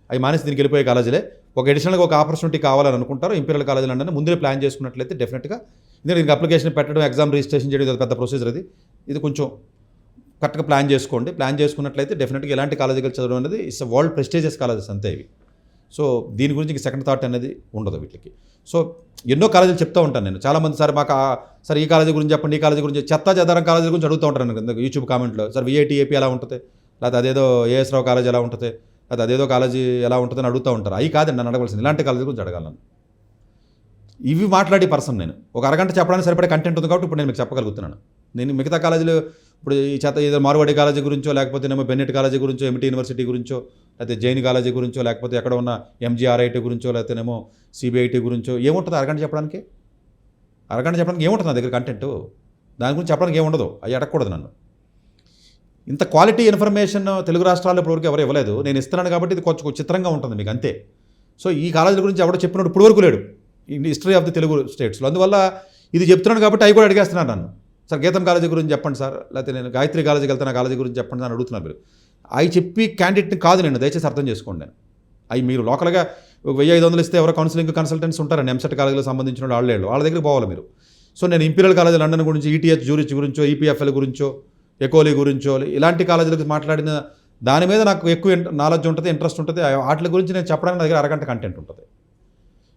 అవి మానేసి దీనికి వెళ్ళిపోయే కాలేజీలే. ఒక అడిషనల్గా ఒక ఆపర్చునిటీ కావాలని అనుకుంటారో ఇంపీరియల్ కాలేజీలు అంటే ముందే ప్లాన్ చేసుకున్నట్లయితే డెఫినెట్గా, ఎందుకంటే దీనికి అప్లికేషన్ పెట్టడం, ఎగ్జామ్ రిజిస్ట్రేషన్ చేయడం ఇది పెద్ద ప్రొసీజర్. ఇది కొంచెం కరెక్ట్గా ప్లాన్ చేసుకోండి. ప్లాన్ చేసుకున్నట్లయితే డెఫినెట్గా ఎలాంటి కాలేజీకి చదవడం అనేది ఇట్స్ వరల్డ్ ప్రెస్టీజియస్ కాలేజెస్ అంతే ఇవి. సో దీని గురించి సెకండ్ థాట్ అనేది ఉండదు వీటికి. సో ఎన్నో కాలేజీలు చెప్తూ ఉంటాను నేను, చాలామంది సార్ మాకు సార్ ఈ కాలేజీ గురించి చెప్పండి, ఈ కాలేజీ గురించి చెత్త చెదారం కాలేజీ గురించి అడుగుతూ ఉంటాను యూట్యూబ్ కామెంట్లో. సార్ విఐటి ఏపీ ఎలా ఉంటుంది, లేకపోతే అదేదో ఏఎస్ రావు కాలేజ్ ఎలా ఉంటుంది, లేకపోతే అదేదో కాలేజీ ఎలా ఉంటుందని అడుగుతూ ఉంటారు. అవి కాదండి నన్ను అడగవలసింది, ఇలాంటి కాలేజీ గురించి అడగాలను. ఇవి మాట్లాడే పర్సన్ నేను. ఒక అరగంట చెప్పడానికి సరిపడే కంటెంట్ ఉంది కాబట్టి ఇప్పుడు నేను మీకు చెప్పగలుగుతున్నాను. నేను మిగతా కాలేజీలు ఇప్పుడు ఈ చేత ఏదో మార్వాడి కాలేజీ గురించో, లేకపోతే ఏమో బెన్నెట్ కాలేజీ గురించో, ఎంఐటి యూనివర్సిటీ గురించో, లేకపోతే జైన్ కాలేజీ గురించో, లేకపోతే ఎక్కడ ఉన్న ఎంజీఆర్ఐటీ గురించో, లేకపోతేనేమో సిబిఐటీ గురించో ఏముంటుంది అరగంట చెప్పడానికి? అరగంట చెప్పడానికి ఏముంటుంది నా దగ్గర కంటెంట్? దాని గురించి చెప్పడానికి ఏముండదు, అవి అడగకూడదు నన్ను. ఇంత క్వాలిటీ ఇన్ఫర్మేషన్ తెలుగు రాష్ట్రాల్లో ఇప్పటివరకు ఎవరు ఇవ్వలేదు. నేను ఇస్తున్నాను కాబట్టి ఇది కొంచెం చిత్రంగా ఉంటుంది మీకు అంతే. సో ఈ కాలేజీల గురించి ఎవడో చెప్పినప్పుడు ఇప్పటివరకు లేడు హిస్టరీ ఆఫ్ ది తెలుగు స్టేట్స్లో. అందువల్ల ఇది చెప్తున్నాను కాబట్టి అవి కూడా అడిగేస్తున్నారు నన్ను. సార్ గీతం కాలేజీ గురించి చెప్పండి సార్, లేకపోతే నేను గాయత్రి కాలేజీకి వెళ్తాను ఆ కాలేజీ గురించి చెప్పండి అని అడుగుతున్నారు మీరు. అవి చెప్పి క్యాండిడేట్ని కాదు నేను, దయచేసి అర్థం చేసుకోండి. నేను అవి మీరు లోకల్గా 1500 ఇస్తే ఎవరో కౌన్సిలింగ్ కన్సల్టెంట్స్ ఉంటారండి ఎంసెట్ కాలేజీలకు సంబంధించిన వాళ్ళ దగ్గరికి పోవాలి మీరు. సో నేను ఇంపీరియల్ కాలేజీ లండన్ గురించి, ఈటీహెచ్ జ్యూరిచ్ గురించో, ఈపీఎఫ్ఎల్ గురించో, ఎకోలీ గురించో ఇలాంటి కాలేజీలకు మాట్లాడిన దాని మీద నాకు ఎక్కువ నాలెడ్జ్ ఉంటుంది, ఇంట్రెస్ట్ ఉంటుంది. వాటి గురించి నేను చెప్పడానికి నా దగ్గర అరగంట కంటెంట్ ఉంటుంది.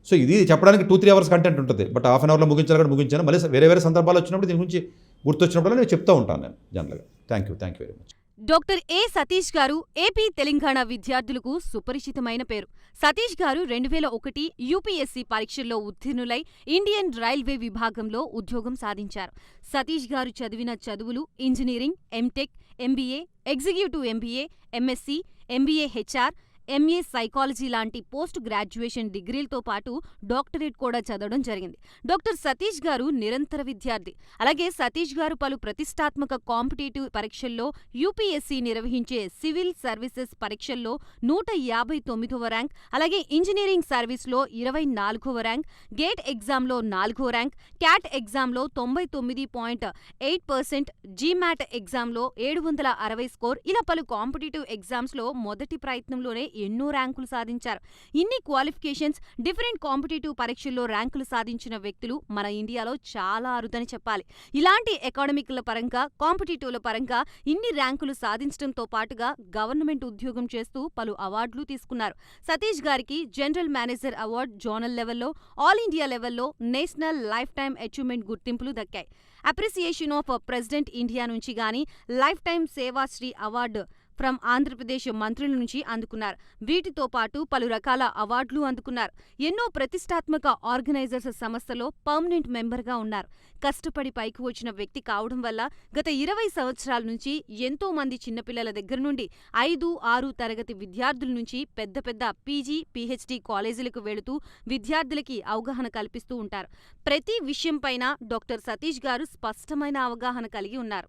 సో ఇది చెప్పడానికి 2-3 hours కంటెంట్ ఉంటుంది, బట్ హాఫ్ అన్ అవర్లో ముగించాలి ముగించాను. మళ్ళీ వేరే సందర్భాలు వచ్చినప్పుడు దీని గురించి గుర్తొచ్చినప్పుడు నేను చెప్తూ ఉంటాను నేను జనరల్గా. Thank you very much. Doctor ఏ సతీష్ గారు ఏపీ తెలంగాణ విద్యార్థులకు సుపరిచితమైన పేరు. సతీష్ గారు 2001 యూపీఎస్సీ పరీక్షల్లో ఉత్తీర్ణులై ఇండియన్ రైల్వే విభాగంలో ఉద్యోగం సాధించారు. సతీష్ గారు చదివిన చదువులు engineering, MTech, MBA, executive MBA, MSc, MBA HR, MA psychology లాంటి పోస్ట్ గ్రాడ్యుయేషన్ డిగ్రీలతో పాటు డాక్టరేట్ కూడా చదవడం జరిగింది. డాక్టర్ సతీష్ గారు నిరంతర విద్యార్థి. అలాగే సతీష్ గారు పలు ప్రతిష్టాత్మక కాంపిటేటివ్ పరీక్షల్లో యూపీఎస్సీ నిర్వహించే సివిల్ సర్వీసెస్ పరీక్షల్లో 159వ ర్యాంక్, అలాగే ఇంజనీరింగ్ సర్వీస్లో 24వ ర్యాంక్, గేట్ ఎగ్జామ్లో 4వ ర్యాంక్, క్యాట్ ఎగ్జామ్లో 99.8%, జీమాట్ ఎగ్జామ్లో 760 స్కోర్, ఇలా పలు కాంపిటేటివ్ ఎగ్జామ్స్లో మొదటి ప్రయత్నంలోనే ఎన్నో ర్యాంకులు సాధించారు. ఇన్ని క్వాలిఫికేషన్స్, డిఫరెంట్ కాంపిటేటివ్ పరీక్షల్లో ర్యాంకులు సాధించిన వ్యక్తులు మన ఇండియాలో చాలా అరుదని చెప్పాలి. ఇలాంటి అకాడమిక్ల పరంగా, కాంపిటేటివ్ల పరంగా ఇన్ని ర్యాంకులు సాధించడంతో పాటుగా గవర్నమెంట్ ఉద్యోగం చేస్తూ పలు అవార్డులు తీసుకున్నారు. సతీష్ గారికి జనరల్ మేనేజర్ అవార్డు జోనల్ లెవెల్లో, ఆల్ ఇండియా లెవెల్లో నేషనల్ లైఫ్ టైమ్ అచీవ్మెంట్ గుర్తింపులు దక్కాయి. అప్రిసియేషన్ ఆఫ్ ప్రెసిడెంట్ ఇండియా నుంచి గానీ life time Sevashri award from Andhra Pradesh మంత్రుల నుంచి అందుకున్నారు. వీటితో పాటు పలు రకాల అవార్డులు అందుకున్నారు. ఎన్నో ప్రతిష్టాత్మక ఆర్గనైజర్స్ సంస్థలో పర్మనెంట్ మెంబర్గా ఉన్నారు. కష్టపడి పైకి వచ్చిన వ్యక్తి కావడం వల్ల గత 20 సంవత్సరాల నుంచి ఎంతో మంది చిన్నపిల్లల దగ్గర నుండి 5, 6 తరగతి విద్యార్థుల నుంచి పెద్ద పెద్ద పీజీ, పీహెచ్డీ కాలేజీలకు వెళుతూ విద్యార్థులకి అవగాహన కల్పిస్తూ ఉంటారు. ప్రతి విషయంపైన డాక్టర్ సతీష్ గారు స్పష్టమైన అవగాహన కలిగి ఉన్నారు.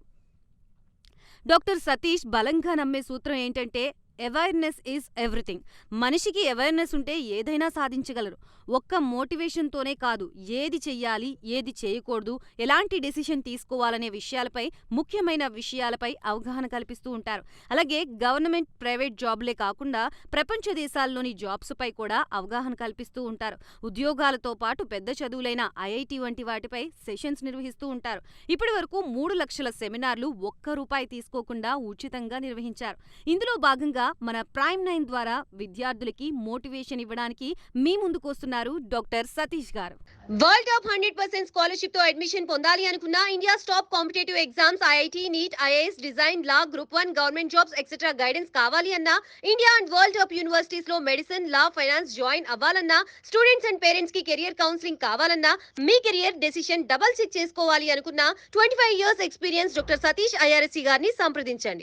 డాక్టర్ సతీష్ బలంగా నమ్మే సూత్రం ఏంటంటే అవేర్నెస్ ఈజ్ ఎవ్రీథింగ్. మనిషికి అవేర్నెస్ ఉంటే ఏదైనా సాధించగలరు. ఒక్క మోటివేషన్తోనే కాదు, ఏది చెయ్యాలి, ఏది చేయకూడదు, ఎలాంటి డెసిషన్ తీసుకోవాలనే విషయాలపై, ముఖ్యమైన విషయాలపై అవగాహన కల్పిస్తూ ఉంటారు. అలాగే గవర్నమెంట్, ప్రైవేట్ జాబ్లే కాకుండా ప్రపంచ దేశాల్లోని జాబ్స్పై కూడా అవగాహన కల్పిస్తూ ఉంటారు. ఉద్యోగాలతో పాటు పెద్ద చదువులైన ఐఐటి వంటి వాటిపై సెషన్స్ నిర్వహిస్తూ ఉంటారు. ఇప్పటి వరకు 3 లక్షల సెమినార్లు ఒక్క రూపాయి తీసుకోకుండా ఉచితంగా నిర్వహించారు. ఇందులో భాగంగా మన ప్రైమ్ 9 ద్వారా విద్యార్థులకి మోటివేషన్ ఇవ్వడానికి మీ ముందుకొస్తున్నారు డాక్టర్ సతీష్ గారు. వరల్డ్ టాప్ 100% స్కాలర్షిప్ తో అడ్మిషన్ పొందాలి అనుకున్నా India's top competitive exams IIT, NEET, IAS, design, law, group 1, government jobs etcetera guidance కావాలి అన్నా, India and world top universities లో మెడిసిన్, లా, ఫైనాన్స్ జాయిన్ అవ్వాలన్నా, స్టూడెంట్స్ అండ్ పేరెంట్స్ కి career counselling కావాలన్నా, మీ కెరియర్ డెసిషన్ డబుల్ చెక్ చేసుకోవాలి అనుకున్నా 25 years experience doctor Satish IRSC గారిని సంప్రదించండి.